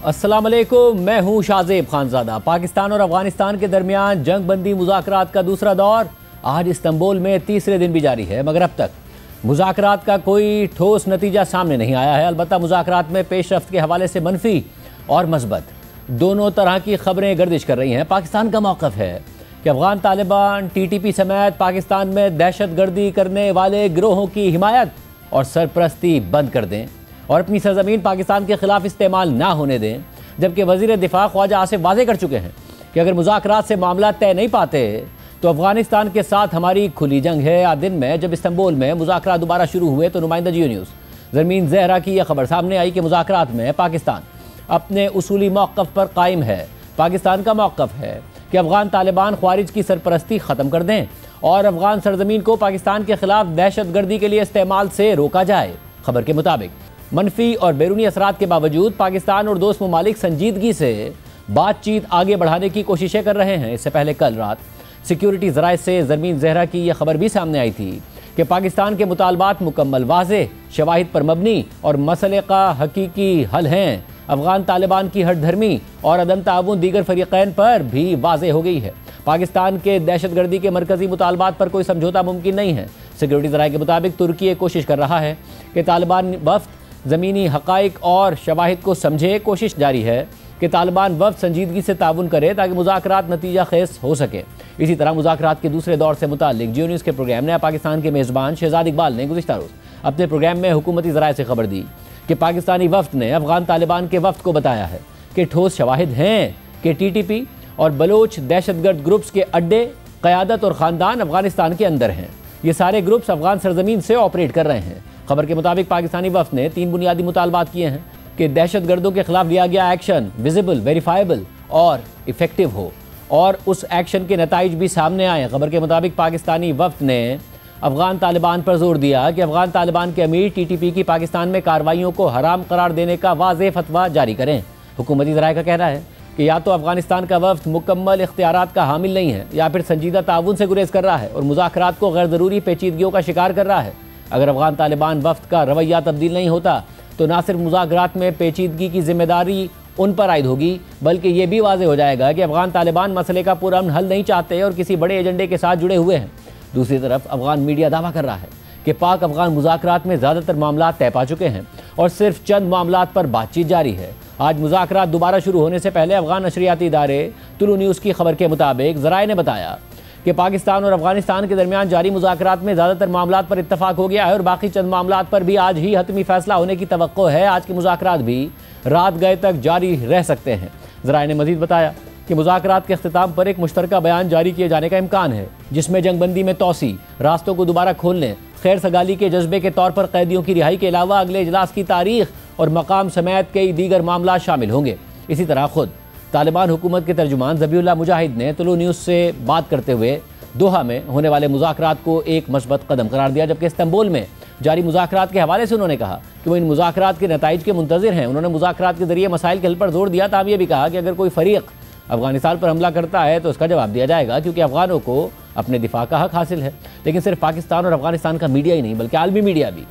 अस्सलाम वालेकुम, मैं हूं शाहजेब खानजादा। पाकिस्तान और अफगानिस्तान के दरमियान जंग बंदी मुज़ाकरात का दूसरा दौर आज इस्तांबुल में तीसरे दिन भी जारी है, मगर अब तक मुज़ाकरात का कोई ठोस नतीजा सामने नहीं आया है। अलबत्ता मुज़ाकरात में पेशरफ्त के हवाले से मनफी और मस्बत दोनों तरह की खबरें गर्दिश कर रही हैं। पाकिस्तान का मौक़िफ़ है कि अफगान तालिबान TTP समेत पाकिस्तान में दहशत गर्दी करने वाले गिरोहों की हिमायत और सरपरस्ती बंद कर दें और अपनी सरजमीन पाकिस्तान के खिलाफ इस्तेमाल ना होने दें। जबकि वज़ीर दिफा ख्वाजा आसिफ वाज़े कर चुके हैं कि अगर मुज़ाकरात से मामला तय नहीं पाते तो अफगानिस्तान के साथ हमारी खुली जंग है। आज दिन में जब इस्तांबुल में मुज़ाकरात दोबारा शुरू हुए तो नुमाइंदा जियो न्यूज़ ज़रमीन ज़हरा की यह खबर सामने आई कि मुज़ाकरात में पाकिस्तान अपने उसूली मौक़िफ़ पर कायम है। पाकिस्तान का मौक़िफ़ है कि अफगान तालिबान ख्वारिज की सरपरस्ती ख़त्म कर दें और अफगान सरजमीन को पाकिस्तान के खिलाफ दहशत गर्दी के लिए इस्तेमाल से रोका जाए। खबर के मुताबिक मनफी और बैरूनी असरात के बावजूद पाकिस्तान और दोस्त ममालिक संजीदगी से बातचीत आगे बढ़ाने की कोशिशें कर रहे हैं। इससे पहले कल रात सिक्योरिटी ज़राए से ज़रमीन ज़हरा की यह खबर भी सामने आई थी कि पाकिस्तान के मुतालबात मुकम्मल वाज़े, शवाहिद पर मबनी और मसले का हकीकी हल हैं। अफगान तालिबान की हठधर्मी और अदम ताउन दीगर फरीक़ैन पर भी वाज़े हो गई है। पाकिस्तान के दहशत गर्दी के मरकज़ी मुतालबात पर कोई समझौता मुमकिन नहीं है। सिक्योरिटी ज़राए के मुताबिक तुर्की ये कोशिश कर रहा है कि तालिबान वफ़द ज़मीनी हक़ाइक़ और शवाहिद को समझे। कोशिश जारी है कि तालिबान वफ़द संजीदगी से ताउन करे ताकि मुज़ाकरात नतीजा खेज़ हो सके। इसी तरह मुज़ाकरात के दूसरे दौर से मुताल्लिक़ जियो न्यूज़ के प्रोग्राम नया पाकिस्तान के मेज़बान शहजाद इकबाल ने गुज़िश्ता रोज़ अपने प्रोग्राम में हुकूमती ज़राए से खबर दी कि पाकिस्तानी वफ़द ने अफगान तालिबान के वफ़द को बताया है कि ठोस शवाहिद हैं कि TTP और बलोच दहशतगर्द ग्रुप्स के अड्डे, क़यादत और ख़ानदान अफगानिस्तान के अंदर हैं। ये सारे ग्रुप्स अफगान सरजमीन से ऑपरेट कर रहे हैं। खबर के मुताबिक पाकिस्तानी वफ़द ने 3 बुनियादी मुतालबात किए हैं कि दहशत गर्दों के खिलाफ लिया गया एक्शन विजिबल, वेरीफाइबल और इफ़ेक्टिव हो और उस एक्शन के नताइज भी सामने आए। खबर के मुताबिक पाकिस्तानी वफ़द ने अफगान तालिबान पर जोर दिया कि अफगान तालिबान के अमीर TTP की पाकिस्तान में कार्रवाइयों को हराम करार देने का वाज़ेह फतवा जारी करें। हुकूमती ज़राए का कहना है कि या तो अफगानिस्तान का वफ़द मुकम्मल इख्तियारात का हामिल नहीं है या फिर संजीदा ताउन से गुरेज कर रहा है और मुज़ाकरात को गैर ज़रूरी पेचीदगियों का शिकार कर रहा है। अगर अफगान तालिबान वफ़द का रवैया तब्दील नहीं होता तो ना सिर्फ मुज़ाकरात में पेचीदगी की जिम्मेदारी उन पर आयद होगी बल्कि ये भी वाज़ेह हो जाएगा कि अफगान तालिबान मसले का पुरअमन हल नहीं चाहते और किसी बड़े एजेंडे के साथ जुड़े हुए हैं। दूसरी तरफ अफगान मीडिया दावा कर रहा है कि पाक अफगान मुज़ाकरात में ज़्यादातर मामला तय पा चुके हैं और सिर्फ चंद मामलात पर बातचीत जारी है। आज मुज़ाकरात दोबारा शुरू होने से पहले अफगान नशरियाती इदारे तुलु न्यूज़ की खबर के मुताबिक ज़राए ने बताया कि पाकिस्तान और अफगानिस्तान के दरमियान जारी मुज़ाकरात में ज़्यादातर मामलात पर इत्तफाक हो गया है और बाकी चंद मामलात पर भी आज ही हतमी फैसला होने की तवक्को है। आज के मुज़ाकरात भी रात गए तक जारी रह सकते हैं। ज़राए ने मज़ीद बताया कि मुज़ाकरात के अख्तिताम पर एक मुश्तरका बयान जारी किए जाने का इम्कान है जिसमें जंगबंदी में तोसी, रास्तों को दोबारा खोलने, खैर सगाली के जज्बे के तौर पर कैदियों की रिहाई के अलावा अगले इजलास की तारीख और मकाम समेत कई दीगर मामला शामिल होंगे। इसी तरह खुद तालिबान हुकूमत के तर्जुमान ज़बीउल्लाह मुजाहिद ने तुलु न्यूज़ से बात करते हुए दोहा में होने वाले मुज़ाकरात को एक मस्बत कदम करार दिया, जबकि इस्तांबुल में जारी मुज़ाकरात के हवाले से उन्होंने कहा कि वो इन मुज़ाकरात के नताइज के मुंतज़िर हैं। उन्होंने मुज़ाकरात के ज़रिए मसाइल के हल पर जोर दिया। ताहम ये भी कहा कि अगर कोई फ़रीक अफगानिस्तान पर हमला करता है तो उसका जवाब दिया जाएगा क्योंकि अफगानों को अपने दिफा का हक हासिल है। लेकिन सिर्फ पाकिस्तान और अफगानिस्तान का मीडिया ही नहीं बल्कि आलमी मीडिया भी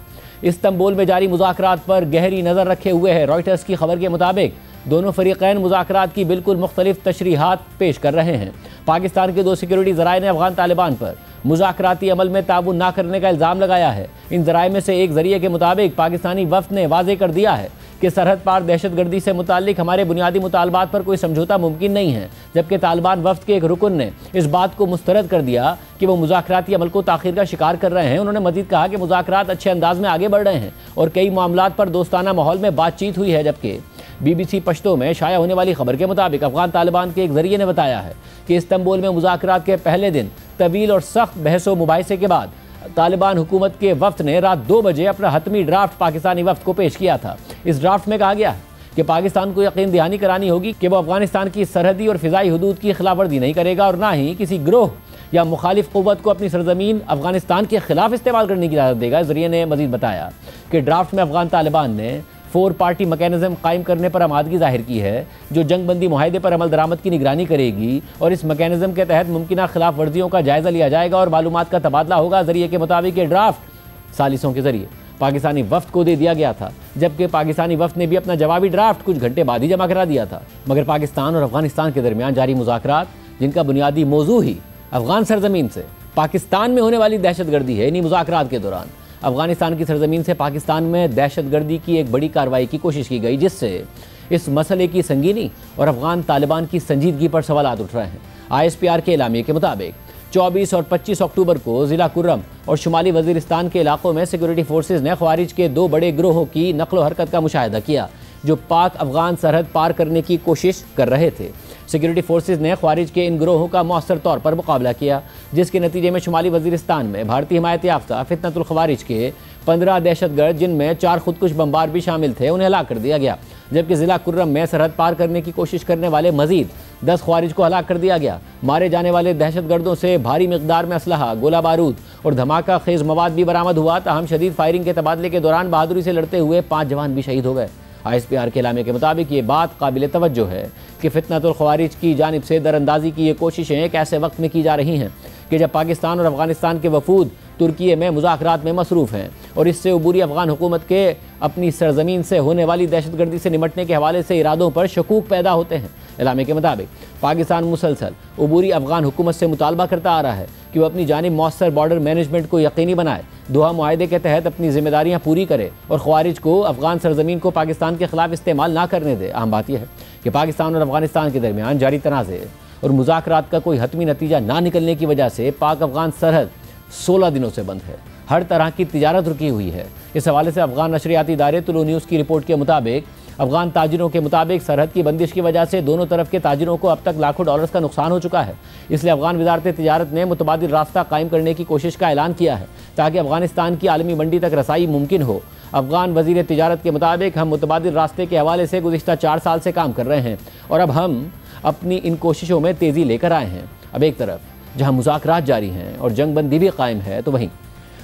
इस्तांबुल में जारी मुज़ाकरात पर गहरी नज़र रखे हुए है। रॉयटर्स की खबर के मुताबिक दोनों फरीक़ैन मुज़ाकरात की बिल्कुल मुख्तलिफ तशरीहात पेश कर रहे हैं। पाकिस्तान के 2 सिक्योरिटी ज़राए ने अफगान तालिबान पर मुज़ाकराती अमल में ताउन ना करने का इल्ज़ाम लगाया है। इन ज़राए में से एक ज़रिए के मुताबिक पाकिस्तानी वफ़द ने वाज़ेह कर दिया है कि सरहद पार दहशत गर्दी से मुताल्लिक हमारे बुनियादी मुतालबात पर कोई समझौता मुमकिन नहीं है, जबकि तालिबान वफ़द के एक रुकन ने इस बात को मुस्तरद कर दिया कि वो मुज़ाकराती अमल को ताख़ीर का शिकार कर रहे हैं। उन्होंने मज़ीद कहा कि मुज़ाकरात अच्छे अंदाज में आगे बढ़ रहे हैं और कई मामलात पर दोस्ताना माहौल में बातचीत हुई है। जबकि BBC पश्तो में शाया होने वाली खबर के मुताबिक अफगान तालिबान के एक ज़रिए ने बताया है कि इस्तांबुल में मुज़ाकरात के पहले दिन तवील और सख्त बहसो मुबाहिसे के बाद तालिबान हुकूमत के वफ़द ने रात 2 बजे अपना हतमी ड्राफ्ट पाकिस्तानी वफ़द को पेश किया था। इस ड्राफ्ट में कहा गया है कि पाकिस्तान को यकीन दहानी करानी होगी कि वो अफगानिस्तान की सरहदी और फ़िज़ाई हदूद की खिलाफवर्जी नहीं करेगा और ना ही किसी ग्रोह या मुखालिफ क़ुव्वत को अपनी सरजमीन अफगानिस्तान के खिलाफ इस्तेमाल करने की इजाज़त देगा। ज़रिए ने मज़ीद बताया कि ड्राफ्ट में अफगान तालिबान ने 4 पार्टी मैकेनिज़्म कायम करने पर आमादगी ज़ाहिर की है जो जंग बंदी मुआहदे पर अमल दरामद की निगरानी करेगी और इस मैकेनिज़्म के तहत मुमकिन खिलाफ वर्जियों का जायज़ा लिया जाएगा और मालूमात का तबादला होगा। ज़रिए के मुताबिक ये ड्राफ्ट सालिसों के ज़रिए पाकिस्तानी वफ्द को दे दिया गया था, जबकि पाकिस्तानी वफ्द ने भी अपना जवाबी ड्राफ्ट कुछ घंटे बाद ही जमा करा दिया था। मगर पाकिस्तान और अफगानिस्तान के दरमियान जारी मुज़ाकरात, जिनका बुनियादी मौजू ही अफगान सरजमीन से पाकिस्तान में होने वाली दहशतगर्दी है, इन्हीं मुज़ाकरात के दौरान अफगानिस्तान की सरजमीन से पाकिस्तान में दहशतगर्दी की एक बड़ी कार्रवाई की कोशिश की गई, जिससे इस मसले की संगीनी और अफगान तालिबान की संजीदगी पर सवालात उठ रहे हैं। ISPR के एलामिये के मुताबिक 24 और 25 अक्टूबर को ज़िला कुर्रम और शुमाली वज़ीरिस्तान के इलाकों में सिक्योरिटी फोर्सेज ने ख्वारिज के 2 बड़े गिरोहों की नकलो हरकत का मुशाहिदा किया, जो पाक अफगान सरहद पार करने की कोशिश कर रहे थे। सिक्योरिटी फोर्सेज ने ख्वारिज के इन गिरोहों का मौसर तौर पर मुकाबला किया, जिसके नतीजे में शुमाली वज़ीरिस्तान में भारतीय हिमायत याफ्ता फितनतुल ख्वारिज के 15 दहशतगर्द, जिनमें 4 खुदकुश बमबार भी शामिल थे, उन्हें हलाक कर दिया गया। जबकि ज़िला कुर्रम में सरहद पार करने की कोशिश करने वाले मजीद 10 ख्वारिज को हलाक कर दिया गया। मारे जाने वाले दहशतगर्दों से भारी मिकदार में असलहा, गोला बारूद और धमाका खेज मवाद भी बरामद हुआ। ताहम शदीद फायरिंग के तबादले के दौरान बहादुरी से लड़ते हुए 5 जवान भी शहीद हो गए। ISPR के एलामिये के मुताबिक ये बात काबिल तवज्जो है कि फितनतुल ख्वारिज की जानिब से दरअंदाजी की ये कोशिशें एक ऐसे वक्त में की जा रही हैं कि जब पाकिस्तान और अफगानिस्तान के वफूद तुर्की में मुज़ाकरात में मसरूफ़ हैं, और इससे उबूरी अफगान हुकूमत के अपनी सरजमीन से होने वाली दहशतगर्दी से निमटने के हवाले से इरादों पर शकूक पैदा होते हैं। एलामिये के मुताबिक पाकिस्तान मुसलसल उबूरी अफगान हुकूमत से मुतालबा करता आ रहा है कि वह अपनी जानिब मौसर बॉर्डर मैनेजमेंट को यकीनी बनाए, दोहा मुआहदे के तहत अपनी जिम्मेदारियाँ पूरी करे और ख्वारिज को अफगान सरजमीन को पाकिस्तान के खिलाफ इस्तेमाल ना करने दे। अहम बात यह है कि पाकिस्तान और अफगानिस्तान के दरमियान जारी तनाज़े और मुज़ाकरात का कोई हतमी नतीजा ना निकलने की वजह से पाक अफगान सरहद 16 दिनों से बंद है। हर तरह की तिजारत रुकी हुई है। इस हवाले से अफगान नशरियाती इदारे तुलू न्यूज़ की रिपोर्ट के मुताबिक अफगान ताजिरों के मुताबिक सरहद की बंदिश की वजह से दोनों तरफ के ताजिरों को अब तक लाखों डॉलर्स का नुकसान हो चुका है। इसलिए अफगान वजारत तिजारत ने मुतबादिल रास्ता कायम करने की कोशिश का ऐलान किया है ताकि अफगानिस्तान की आलमी मंडी तक रसाई मुमकिन हो। अफगान वजीर तिजारत के मुताबिक हम मुतबादिल रास्ते के हवाले से गुज़िश्ता 4 साल से काम कर रहे हैं और अब हम अपनी इन कोशिशों में तेज़ी लेकर आए हैं। अब एक तरफ जहां मुज़ाकरात जारी हैं और जंग बंदी भी कायम है, तो वहीं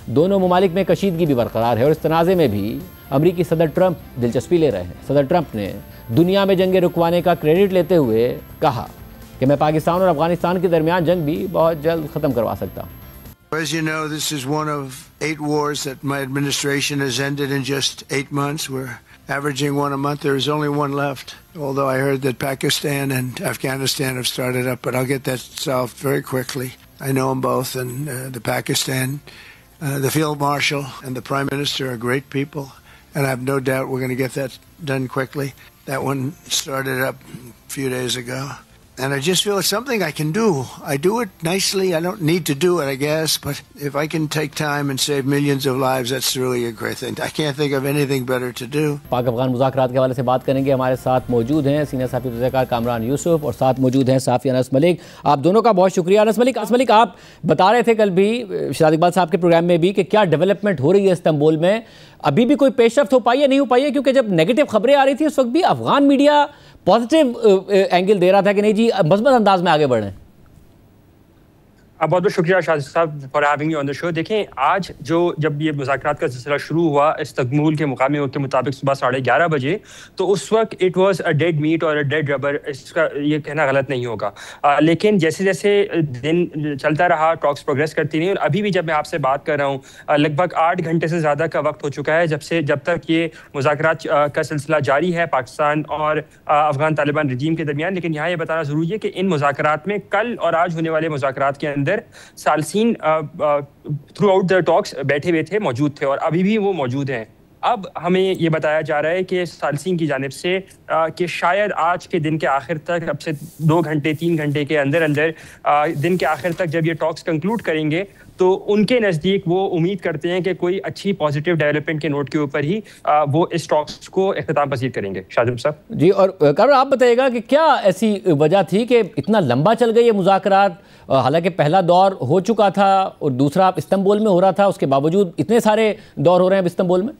दोनों ममालिक में कशीदगी भी बरकरार है और इस तनाज़े में भी अमरीकी सदर ट्रंप दिलचस्पी ले रहे हैं। सदर ट्रंप ने दुनिया में जंगें रुकवाने का क्रेडिट लेते हुए कहा कि मैं पाकिस्तान और अफगानिस्तान के दरमियान जंग भी बहुत जल्द ख़त्म करवा सकता हूँ। As you know, this is one of 8 wars that my administration has ended in just 8 months. We're averaging one a month. There is only one left, although I heard that Pakistan and Afghanistan have started up, but I'll get that solved very quickly. I know them both, and the Pakistan, the Field Marshal and the Prime Minister are great people, and I have no doubt we're going to get that done quickly. That one started up a few days ago. And I just feel it's something I can do. I do it nicely. I don't need to do it, I guess. But if I can take time and save millions of lives, that's really a great thing. I can't think of anything better to do. पाक अफगान मुज़ाकरात के हवाले से बात करेंगे। हमारे साथ मौजूद हैं सीनियर साफ़ी तज़कियाकार कामरान यूसुफ और साथ मौजूद हैं साफ़ी अनस मलिक। आप दोनों का बहुत शुक्रिया। अनस मलिक, आप बता रहे थे कल भी शाद इकबाल साहब के प्रोग्राम में भी कि क्या डेवलपमेंट हो रही है इस्तांबुल में, अभी भी कोई पेशरफ्त हो पाई है, नहीं हो पाई है? क्योंकि जब नेगेटिव खबरें आ रही थी उस वक्त भी अफगान मीडिया पॉजिटिव एंगल दे रहा था कि नहीं जी मजबूत अंदाज में आगे बढ़ें। बहुत बहुत शुक्रिया शाह साहब for having you on the show. देखें, आज जब ये मुज़ाकरात का सिलसिला शुरू हुआ इस्तंबुल के मुकामी वक्त के मुताबिक सुबह 11:30 बजे, तो उस वक्त it was a dead meat और अ डेड रबर। इसका ये कहना गलत नहीं होगा, लेकिन जैसे जैसे दिन चलता रहा टॉक्स प्रोग्रेस करती रही और अभी भी जब मैं आपसे बात कर रहा हूँ लगभग 8 घंटे से ज़्यादा का वक्त हो चुका है जब तक ये मुज़ाकरात का सिलसिला जारी है पाकिस्तान और अफगान तालिबान रजीम के दरमियान। लेकिन यहाँ ये बताना ज़रूरी है कि इन मुज़ाकरात में कल और आज होने वाले मुज़ाकरात के सालसीन थ्रू आउट द टॉक्स बैठे हुए थे, मौजूद थे और अभी भी वो मौजूद हैं। अब हमें ये बताया जा रहा है कि सालसीन की जानिब से कि शायद आज के दिन के आखिर तक, अब से 2 घंटे 3 घंटे के अंदर दिन के आखिर तक जब ये टॉक्स कंक्लूड करेंगे तो उनके नज़दीक वो उम्मीद करते हैं कि कोई अच्छी पॉजिटिव डेवलपमेंट के नोट के ऊपर ही वो इस टॉक्स को इख्तिताम पसीर करेंगे। शाहजब साहब जी, और कामरान आप बताइएगा कि क्या ऐसी वजह थी कि इतना लंबा चल गए ये मुज़ाकरात? हालांकि पहला दौर हो चुका था और दूसरा इस्तांबुल में हो रहा था, उसके बावजूद इतने सारे दौर हो रहे हैं अब इस्तांबुल में।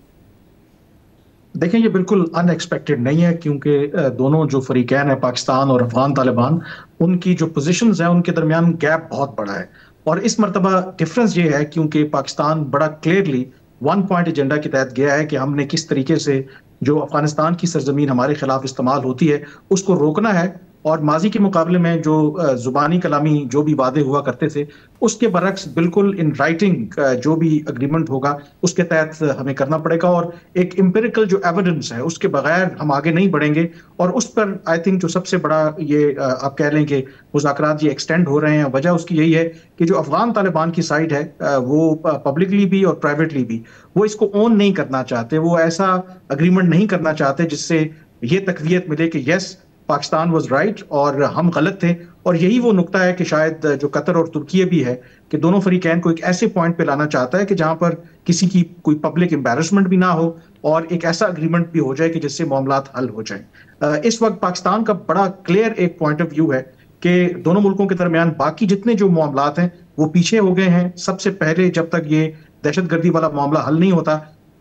देखें, ये बिल्कुल अनएक्सपेक्टेड नहीं है क्योंकि दोनों जो फरीकैन है पाकिस्तान और अफगान तालिबान, उनकी जो पोजीशंस हैं उनके दरमियान गैप बहुत बड़ा है। और इस मरतबा डिफरेंस ये है क्योंकि पाकिस्तान बड़ा क्लियरली 1 पॉइंट एजेंडा के तहत गया है कि हमने किस तरीके से जो अफगानिस्तान की सरजमीन हमारे खिलाफ इस्तेमाल होती है उसको रोकना है और माजी के मुकाबले में जो जुबानी कलामी जो भी वादे हुआ करते थे उसके बरक्स बिल्कुल इन राइटिंग जो भी अग्रीमेंट होगा उसके तहत हमें करना पड़ेगा, और एक एम्पिरिकल जो एविडेंस है उसके बगैर हम आगे नहीं बढ़ेंगे। और उस पर आई थिंक जो सबसे बड़ा ये आप कह लें कि मुज़ाकरात ये एक्सटेंड हो रहे हैं, वजह उसकी यही है कि जो अफगान तालिबान की साइड है वो पब्लिकली भी और प्राइवेटली भी वो इसको ओन नहीं करना चाहते, वो ऐसा अग्रीमेंट नहीं करना चाहते जिससे ये तकवीयत मिले कि यस पाकिस्तान वाज राइट और हम गलत थे। और यही वो नुक्ता है कि शायद जो कतर और तुर्की भी है कि दोनों फरीकैन को एक ऐसे पॉइंट पे लाना चाहता है कि जहां पर किसी की कोई पब्लिक एम्बैरसमेंट भी ना हो और एक ऐसा अग्रीमेंट भी हो जाए कि जिससे मामलात हल हो जाए। इस वक्त पाकिस्तान का बड़ा क्लियर एक पॉइंट ऑफ व्यू है कि दोनों मुल्कों के दरमियान बाकी जितने जो मामलात हैं वो पीछे हो गए हैं। सबसे पहले जब तक ये दहशतगर्दी वाला मामला हल नहीं होता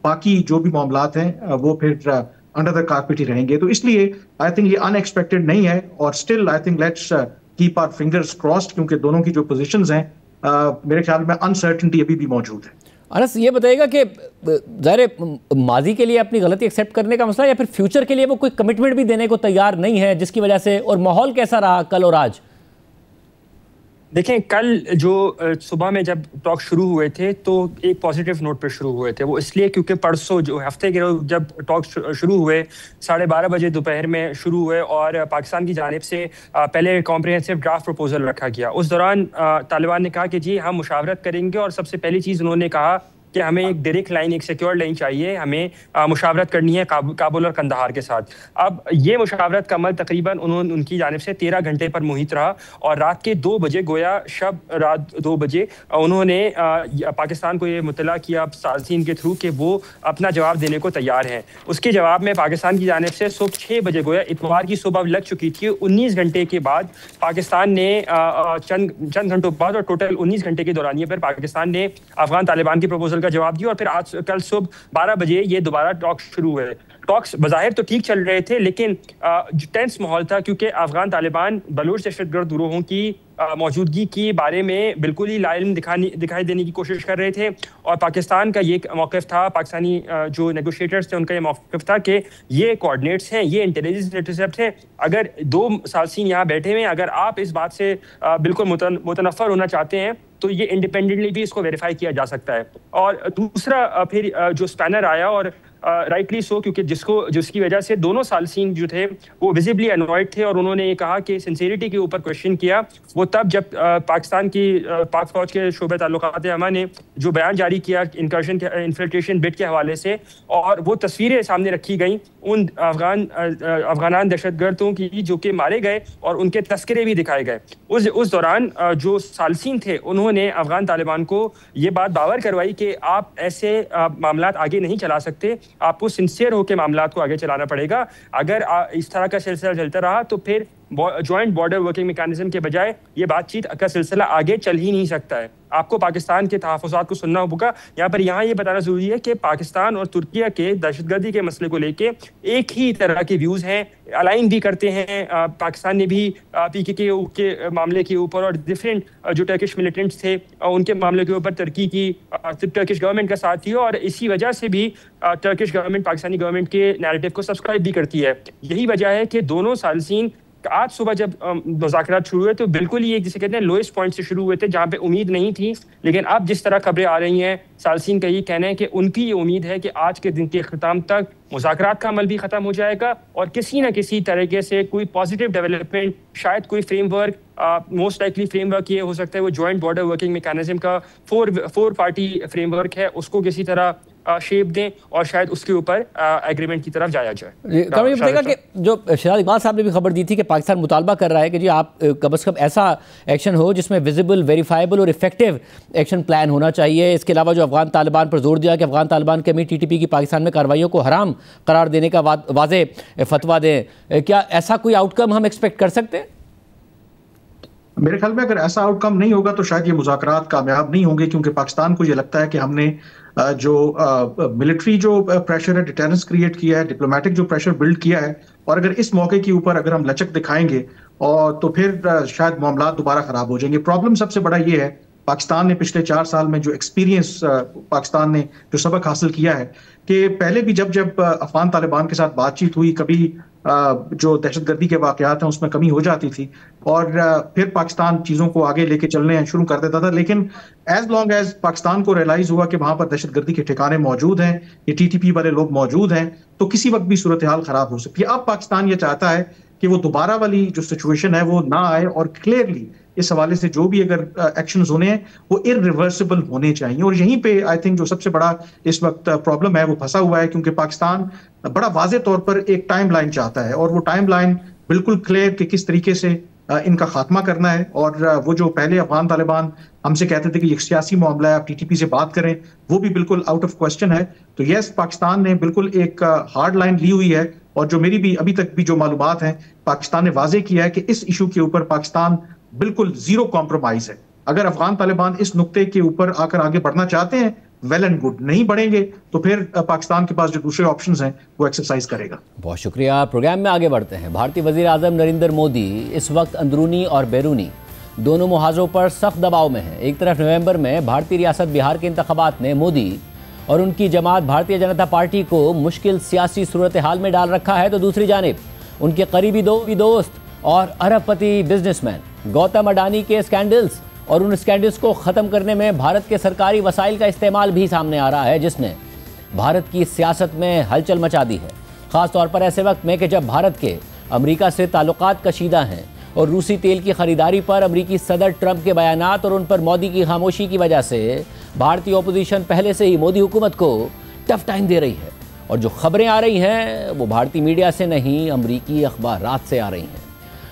बाकी जो भी मामलात हैं वो फिर अंडर द कारपेट ही रहेंगे। तो इसलिए आई थिंक ये अनएक्सपेक्टेड नहीं है और still I think let's keep our fingers crossed, क्योंकि दोनों की जो पोजीशंस हैं मेरे ख्याल में अनसर्टेनिटी अभी भी मौजूद है। अनस ये बताइएगा कि ज़ाहिर माजी के लिए अपनी गलती एक्सेप्ट करने का मसला या फिर फ्यूचर के लिए वो कोई कमिटमेंट भी देने को तैयार नहीं है, जिसकी वजह से, और माहौल कैसा रहा कल और आज? देखें, कल जो सुबह में जब टॉक शुरू हुए थे तो एक पॉजिटिव नोट पर शुरू हुए थे। वो इसलिए क्योंकि परसों जो हफ्ते के रोज जब टॉक शुरू हुए 12:30 बजे दोपहर में शुरू हुए और पाकिस्तान की जानिब से पहले कॉम्प्रिहेंसिव ड्राफ्ट प्रपोजल रखा गया। उस दौरान तालिबान ने कहा कि जी हम मुशावरत करेंगे और सबसे पहली चीज़ उन्होंने कहा कि हमें एक डायरेक्ट लाइन, एक सिक्योर लाइन चाहिए, हमें मुशावरत करनी है काबुल और कंदहार के साथ। अब ये मुशावरत का अमल तकरीबन उनकी जानिब से 13 घंटे पर मुहित रहा और रात के 2 बजे गोया शब रात 2 बजे उन्होंने पाकिस्तान को ये मुतला किया सालसीन के थ्रू कि वो अपना जवाब देने को तैयार हैं। उसके जवाब में पाकिस्तान की जानिब से सुबह 6 बजे गोया इतवार की सुबह लग चुकी थी। 19 घंटे के बाद पाकिस्तान ने चंद घंटों बाद और टोटल 19 घंटे के दौरान ये फिर पाकिस्तान ने अफगान तालिबान की प्रपोजल का जवाब दिया और फिर आज कल सुबह 12 बजे ये दोबारा टॉक शुरू हुए। टॉक्स बज़ाहिर तो ठीक चल रहे थे लेकिन टेंस माहौल था क्योंकि अफगान तालिबान बलूच दहशतगर्द गिरोहों की मौजूदगी के बारे में बिल्कुल ही लाइल दिखाई देने की कोशिश कर रहे थे और पाकिस्तान का ये मौक़िफ़ था, पाकिस्तानी जो नेगोशिएटर्स थे उनका ये मौक़िफ़ था कि ये कोऑर्डिनेट्स हैं, ये इंटेलिजेंस इंटरसेप्ट हैं। अगर 2 सालसीन यहाँ बैठे हुए हैं, अगर आप इस बात से बिल्कुल मुतनफ़र होना चाहते हैं तो ये इंडिपेंडेंटली भी इसको वेरीफाई किया जा सकता है। और दूसरा फिर जो स्पैनर आया और राइटली सो क्योंकि जिसकी वजह से दोनों सालसीन जो थे वो विजिबली अनॉयड थे और उन्होंने ये कहा कि सिंसियरिटी के ऊपर क्वेश्चन किया वो तब जब पाकिस्तान की पाक फौज के शोबे ताल्लुकात अमा ने जो बयान जारी किया इनकर्शन के इन्फिल्ट्रेशन बिट के हवाले से और वो तस्वीरें सामने रखी गई उन अफगान दहशतगर्दों की जो कि मारे गए और उनके तस्करे भी दिखाए गए। उस दौरान जो सालसीन थे उन्होंने अफगान तालिबान को ये बात बावर करवाई कि आप ऐसे मामलात आगे नहीं चला सकते, आपको सिंसियर होकर मामलात को आगे चलाना पड़ेगा। अगर इस तरह का सिलसिला चलता रहा तो फिर जॉइंट बॉर्डर वर्किंग मैकेनिज्म के बजाय ये बातचीत का सिलसिला आगे चल ही नहीं सकता है। आपको पाकिस्तान के तहफ़्फ़ुज़ात को सुनना होगा। यहाँ ये बताना ज़रूरी है कि पाकिस्तान और तुर्की के दहशतगर्दी के मसले को लेके एक ही तरह के व्यूज़ हैं, अलाइन भी करते हैं। पाकिस्तान ने भी PKK के मामले के ऊपर और डिफरेंट जो टर्किश मिलिटेंट्स थे उनके मामले के ऊपर टर्किश गवर्नमेंट का साथ दिया और इसी वजह से भी टर्किश गवर्नमेंट पाकिस्तानी गवर्नमेंट के नैरेटिव को सब्सक्राइब भी करती है। यही वजह है कि दोनों सालसीन आज सुबह जब मुज़ाकरात शुरू हुए तो बिल्कुल ही एक जिसे कहते हैं लोएस्ट पॉइंट से शुरू हुए थे जहां पे उम्मीद नहीं थी, लेकिन अब जिस तरह खबरें आ रही हैं सालसीन का ये कहना है कि उनकी ये उम्मीद है कि आज के दिन के ख़त्म तक मुज़ाकरात का अमल भी ख़त्म हो जाएगा और किसी न किसी तरीके से कोई पॉजिटिव डेवलपमेंट, शायद कोई फ्रेमवर्क, मोस्ट लाइकली फ्रेमवर्क ये हो सकता है वो जॉइंट बॉर्डर वर्किंग मैकेनिज्म का 4 पार्टी फ्रेमवर्क है उसको किसी तरह शेप दें और शायद उसके ऊपर एग्रीमेंट की तरफ जाया जाए। ये बताएगा कि जो शहजाद इकबाल साहब ने भी खबर दी थी कि पाकिस्तान मुतालबा कर रहा है कि जी आप कम से कम ऐसा एक्शन हो जिसमें विजिबल, वेरीफाइबल और इफेक्टिव एक्शन प्लान होना चाहिए। इसके अलावा जो अफगान तालिबान पर जोर दिया कि अफगान तालिबान के अमीर TTP की पाकिस्तान में कार्रवाइयों को हराम करार देने का वाज़े फतवा दें, क्या ऐसा कोई आउटकम हम एक्सपेक्ट कर सकते हैं? मेरे ख्याल में अगर ऐसा आउटकम नहीं होगा तो शायद ये मुज़ाकरात कामयाब नहीं होंगे, क्योंकि पाकिस्तान को ये लगता है कि हमने जो मिलिट्री जो प्रेशर है, डिटेरेंस क्रिएट किया है, डिप्लोमेटिक जो प्रेशर बिल्ड किया है, और अगर इस मौके के ऊपर अगर हम लचक दिखाएंगे और तो फिर शायद मामला दोबारा खराब हो जाएंगे। प्रॉब्लम सबसे बड़ा ये है पाकिस्तान ने पिछले 4 साल में जो एक्सपीरियंस पाकिस्तान ने जो सबक हासिल किया है कि पहले भी जब अफगान तालिबान के साथ बातचीत हुई कभी जो दहशतगर्दी के वाकयात हैं उसमें कमी हो जाती थी और फिर पाकिस्तान चीज़ों को आगे लेके चलने शुरू कर देता था। लेकिन एज लॉन्ग एज पाकिस्तान को रियलाइज हुआ कि वहां पर दहशतगर्दी के ठिकाने मौजूद हैं, ये TTP वाले लोग मौजूद हैं, तो किसी वक्त भी सूरत हाल खराब हो सकती है। अब पाकिस्तान ये चाहता है कि वो दोबारा वाली जो सिचुएशन है वो ना आए और क्लियरली इस हवाले से जो भी अगर एक्शंस होने हैं वो इरिवर्सिबल होने चाहिए। और यहीं पे आई थिंक जो सबसे बड़ा इस वक्त प्रॉब्लम है वो फंसा हुआ है, क्योंकि पाकिस्तान बड़ा वाज़ेह तौर पर एक टाइम लाइन चाहता है और वो टाइम लाइन बिल्कुल क्लियर कि किस तरीके से इनका खात्मा करना है। और वो जो पहले अफगान तालिबान हमसे कहते थे कि एक सियासी मामला है, आप TTP से बात करें, वो भी बिल्कुल आउट ऑफ क्वेश्चन है। तो यस, पाकिस्तान ने बिल्कुल एक हार्ड लाइन ली हुई है और जो मेरी भी अभी तक भी जो मालूमात हैं, पाकिस्तान ने वाजे किया है कि इस इशू के ऊपर पाकिस्तान बिल्कुल जीरो कॉम्प्रोमाइज है। अगर अफगान तालिबान इस नुक्ते के ऊपर आकर आगे बढ़ना चाहते हैं, वेल एंड गुड, नहीं बढ़ेंगे तो फिर पाकिस्तान के पास जो दूसरे ऑप्शंस हैं वो एक्सरसाइज करेगा। बहुत शुक्रिया। प्रोग्राम में आगे बढ़ते हैं। भारतीय वजीर आजम नरेंद्र मोदी इस वक्त अंदरूनी और बैरूनी दोनों मुहाजों पर सख्त दबाव में है। एक तरफ नवंबर में भारतीय रियासत बिहार के इंतखाबात ने मोदी और उनकी जमात भारतीय जनता पार्टी को मुश्किल सियासी सूरत हाल में डाल रखा है, तो दूसरी जानिब उनके करीबी दोस्त और अरबपति बिजनेसमैन गौतम अडानी के स्कैंडल्स और उन स्कैंडल्स को ख़त्म करने में भारत के सरकारी वसाइल का इस्तेमाल भी सामने आ रहा है, जिसने भारत की सियासत में हलचल मचा दी है। ख़ास तौर पर ऐसे वक्त में कि जब भारत के अमेरिका से ताल्लुकात कशीदा हैं और रूसी तेल की ख़रीदारी पर अमेरिकी सदर ट्रंप के बयानात और उन पर मोदी की खामोशी की वजह से भारतीय ओपोजिशन पहले से ही मोदी हुकूमत को टफ टाइम दे रही है। और जो खबरें आ रही हैं वो भारतीय मीडिया से नहीं, अमरीकी अखबारात से आ रही हैं।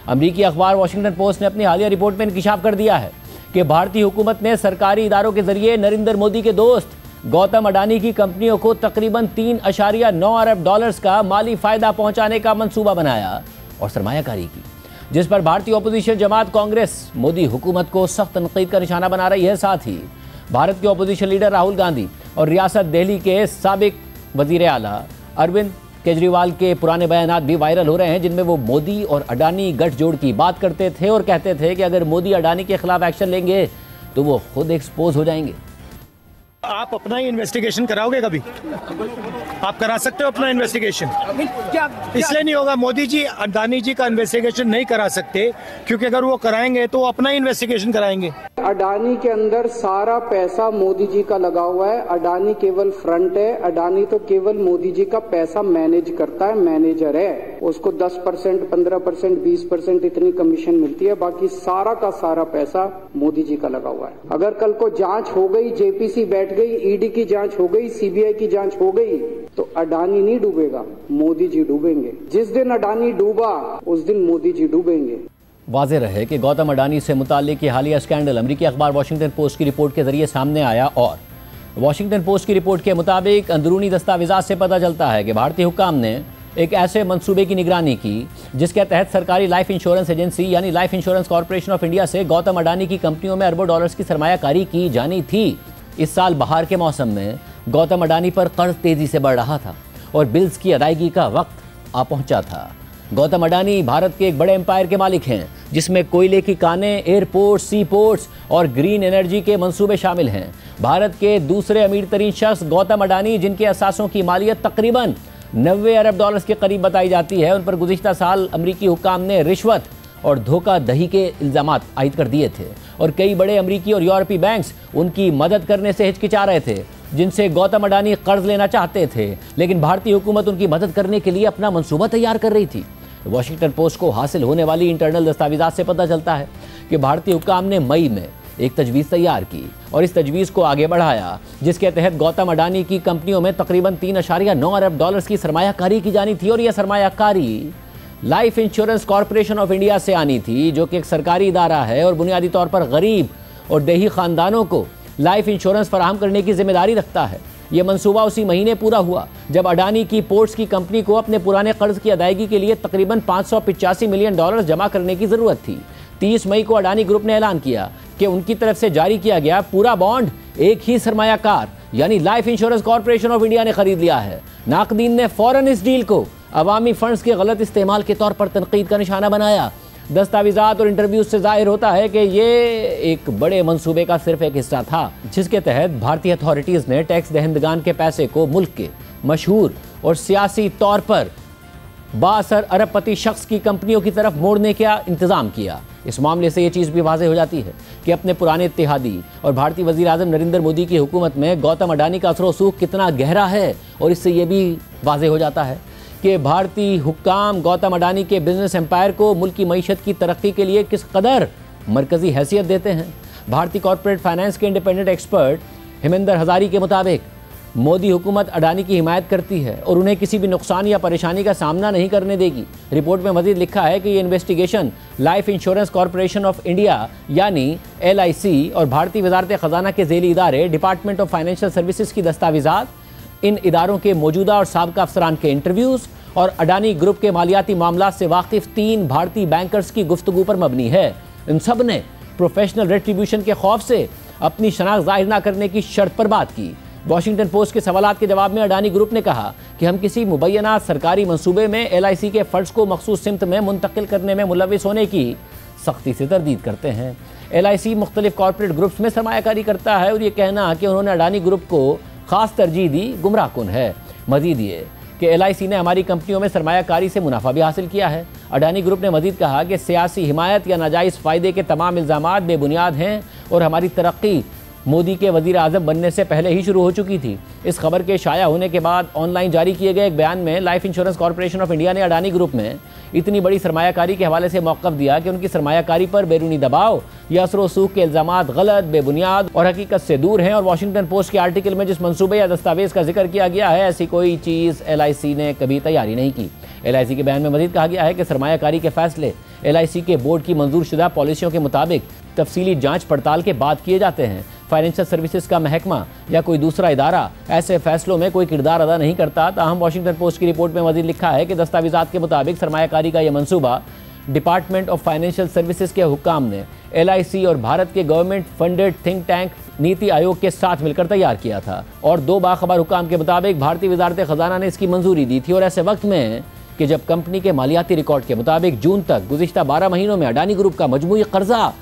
अमरीकी अखबार वॉशिंगटन पोस्ट ने अपनी हालिया रिपोर्ट में इंकिशाफ कर दिया है कि भारतीय हुकूमत ने सरकारी इदारों के जरिए नरेंद्र मोदी के दोस्त गौतम अडानी की कंपनियों को तकरीबन 3.9 अरब डॉलर्स का माली फायदा पहुंचाने का मंसूबा बनाया और सरमायाकारी की, जिस पर भारतीय ओपोजिशन जमात कांग्रेस मोदी हुकूमत को सख्त तनकीद का निशाना बना रही है। साथ ही भारत के ओपोजिशन लीडर राहुल गांधी और रियासत दिल्ली के साबिक वजीर आला अरविंद केजरीवाल के पुराने बयानात भी वायरल हो रहे हैं, जिनमें वो मोदी और अडानी गठजोड़ की बात करते थे और कहते थे कि अगर मोदी अडानी के खिलाफ एक्शन लेंगे तो वो खुद एक्सपोज हो जाएंगे। आप अपना ही इन्वेस्टिगेशन कराओगे? कभी आप करा सकते हो अपना इन्वेस्टिगेशन? इसलिए नहीं होगा। मोदी जी अडानी जी का इन्वेस्टिगेशन नहीं करा सकते क्योंकि अगर वो कराएंगे तो वो अपना ही इन्वेस्टिगेशन कराएंगे। अडानी के अंदर सारा पैसा मोदी जी का लगा हुआ है। अडानी केवल फ्रंट है। अडानी तो केवल मोदी जी का पैसा मैनेज करता है, मैनेजर है। उसको 10%, 15%, 20% इतनी कमीशन मिलती है, बाकी सारा का सारा पैसा मोदी जी का लगा हुआ है। अगर कल को जांच हो गई, JPC बैठ गई, ED की जांच हो गई, CBI की जांच हो गई, तो अडानी नहीं डूबेगा, मोदी जी डूबेंगे। जिस दिन अडानी डूबा उस दिन मोदी जी डूबेंगे। वाज़ेह रहे कि गौतम अडानी से मुताल्लिक ये हालिया स्कैंडल अमेरिकी अखबार वॉशिंगटन पोस्ट की रिपोर्ट के जरिए सामने आया और वॉशिंगटन पोस्ट की रिपोर्ट के मुताबिक अंदरूनी दस्तावेज़ात से पता चलता है कि भारतीय हुक्काम ने एक ऐसे मंसूबे की निगरानी की जिसके तहत सरकारी लाइफ इंश्योरेंस एजेंसी यानी life insurance corporation of India से गौतम अडानी की कंपनियों में अरबों डॉलर्स की सरमायाकारी की जानी थी। इस साल बहार के मौसम में गौतम अडानी पर कर्ज तेजी से बढ़ रहा था और बिल्स की अदायगी का वक्त आ पहुंचा था। गौतम अडानी भारत के एक बड़े एम्पायर के मालिक हैं, जिसमें कोयले की कानें, एयरपोर्ट्स, सी पोर्ट्स और ग्रीन एनर्जी के मंसूबे शामिल हैं। भारत के दूसरे अमीर तरीन शख्स गौतम अडानी, जिनके असासों की मालियत तकरीबन 90 अरब डॉलर्स के करीब बताई जाती है, उन पर गुज़िश्ता साल अमरीकी हुक्काम ने रिश्वत और धोखाधड़ी के इल्ज़ामात आयद कर दिए थे और कई बड़े अमरीकी और यूरोपीय बैंक्स उनकी मदद करने से हिचकिचा रहे थे, जिनसे गौतम अडानी कर्ज लेना चाहते थे, लेकिन भारतीय हुकूमत उनकी मदद करने के लिए अपना मंसूबा तैयार कर रही थी। वॉशिंगटन पोस्ट को हासिल होने वाली इंटरनल दस्तावेज़ात से पता चलता है कि भारतीय हुक्काम ने मई में एक तजवीज़ तैयार की और इस तजवीज़ को आगे बढ़ाया, जिसके तहत गौतम अडानी की कंपनियों में तकरीबन 3.9 अरब डॉलर्स की सरमायाकारी की जानी थी और यह सरमायाकारी life insurance corporation of India से आनी थी, जो कि एक सरकारी इदारा है और बुनियादी तौर पर गरीब और देही ख़ानदानों को लाइफ इंश्योरेंस फराहम करने की जिम्मेदारी रखता है। यह मंसूबा उसी महीने पूरा हुआ जब अडानी की पोर्ट्स की कंपनी को अपने पुराने कर्ज की अदायगी के लिए तकरीबन 585 मिलियन डॉलर्स जमा करने की ज़रूरत थी। 30 मई को अडानी ग्रुप ने ऐलान किया कि उनकी तरफ से जारी किया गया पूरा बॉन्ड एक ही सरमायाकार यानी life insurance corporation of India ने खरीद लिया है। नाकदीन ने फौरन इस डील को अवामी फंड्स के गलत इस्तेमाल के तौर पर तनकीद का निशाना बनाया। दस्तावेज़ात और इंटरव्यूज से जाहिर होता है कि ये एक बड़े मंसूबे का सिर्फ एक हिस्सा था, जिसके तहत भारतीय अथॉरिटीज़ ने टैक्स दहंदगान के पैसे को मुल्क के मशहूर और सियासी तौर पर बासर अरबपति शख्स की कंपनियों की तरफ मोड़ने का इंतजाम किया। इस मामले से ये चीज़ भी वाज़ेह हो जाती है कि अपने पुराने इत्तेहादी और भारतीय वज़ीर आज़म नरेंद्र मोदी की हुकूमत में गौतम अडानी का असर वसूख कितना गहरा है, और इससे ये भी वाज़ेह हो जाता है कि भारतीय हुक्काम गौतम अडानी के बिजनेस एम्पायर को मुल्क की मईशत की तरक्की के लिए किस कदर मरकज़ी हैसियत देते हैं। भारतीय कॉरपोरेट फाइनेंस के इंडिपेंडेंट एक्सपर्ट हेमेंद्र हजारी के मुताबिक मोदी हुकूमत अडानी की हिमायत करती है और उन्हें किसी भी नुकसान या परेशानी का सामना नहीं करने देगी। रिपोर्ट में मजीद लिखा है कि ये investigation life insurance corporation of India यानी LIC और भारतीय वजारत ख़जाना के ज़ेली इदारे डिपार्टमेंट ऑफ फाइनेंशियल सर्विसेज की दस्तावेज़ात, इन इदारों के मौजूदा और साबिक़ा अफसरान के इंटरव्यूज़ और अडानी ग्रुप के मालियाती मामलात से वाकिफ़ 3 भारतीय बैंकर्स की गुफ्तगू पर मबनी है। इन सब ने प्रोफेशनल रेट्रीब्यूशन के खौफ से अपनी शनाख्त ज़ाहिर न करने की शर्त पर बात की। वॉशिंगटन पोस्ट के सवालात के जवाब में अडानी ग्रुप ने कहा कि हम किसी मुबैना सरकारी मंसूबे में LIC के फंड्स को मखसूस सिमत में मुंतकिल करने में मुलविस होने की सख्ती से तरदीद करते हैं। LIC मुख्तलिफ कॉर्पोरेट ग्रुप्स में सरमायाकारी करता है और ये कहना कि उन्होंने अडानी ग्रुप को ख़ास तरजीह दी गुमराह कुन है। मजीद ये कि LIC ने हमारी कंपनियों में सरमायाकारी से मुनाफा भी हासिल किया है। अडानी ग्रुप ने मजीद कहा कि सियासी हिमायत या नाजायज़ फ़ायदे के तमाम इल्ज़ामात बेबुनियाद हैं और हमारी तरक्की मोदी के वज़ीर आज़म बनने से पहले ही शुरू हो चुकी थी। इस खबर के शाया होने के बाद ऑनलाइन जारी किए गए एक बयान में life insurance corporation of India ने अडानी ग्रुप में इतनी बड़ी सरमायाकारी के हवाले से मौक़िफ़ दिया कि उनकी सरमायाकारी पर बैरूनी दबाव या असर वसूख के इल्ज़ामात गलत, बेबुनियाद और हकीकत से दूर हैं। और वाशिंगटन पोस्ट के आर्टिकल में जिस मंसूबे या दस्तावेज़ का जिक्र किया गया है, ऐसी कोई चीज़ LIC ने कभी तैयारी नहीं की। LIC के बयान में मज़ीद कहा गया है कि सरमायाकारी के फ़ैसले LIC के बोर्ड की मंजूर शुदा पॉलिसियों के मुताबिक तफसीली जाँच पड़ताल के बाद किए जाते हैं। फाइनेंशियल सर्विसेज का महकमा या कोई दूसरा इदारा ऐसे फैसलों में कोई किरदार अदा नहीं करता। ताहम वाशिंगटन पोस्ट की रिपोर्ट में मज़ीद लिखा है कि दस्तावेज़ात के मुताबिक सरमायाकारी का यह मंसूबा डिपार्टमेंट ऑफ फाइनेंशियल सर्विसेज के हुक्काम ने LIC और भारत के government funded think tank NITI Aayog के साथ मिलकर तैयार किया था और 2 बाखबर हुक्काम के मुताबिक भारतीय वजारत ख़जाना ने इसकी मंजूरी दी थी। और ऐसे वक्त में कि जब कंपनी के मालियाती रिकॉर्ड के मुताबिक जून तक गुज़िश्ता 12 महीनों में अडानी ग्रुप का मजमूई कर्जा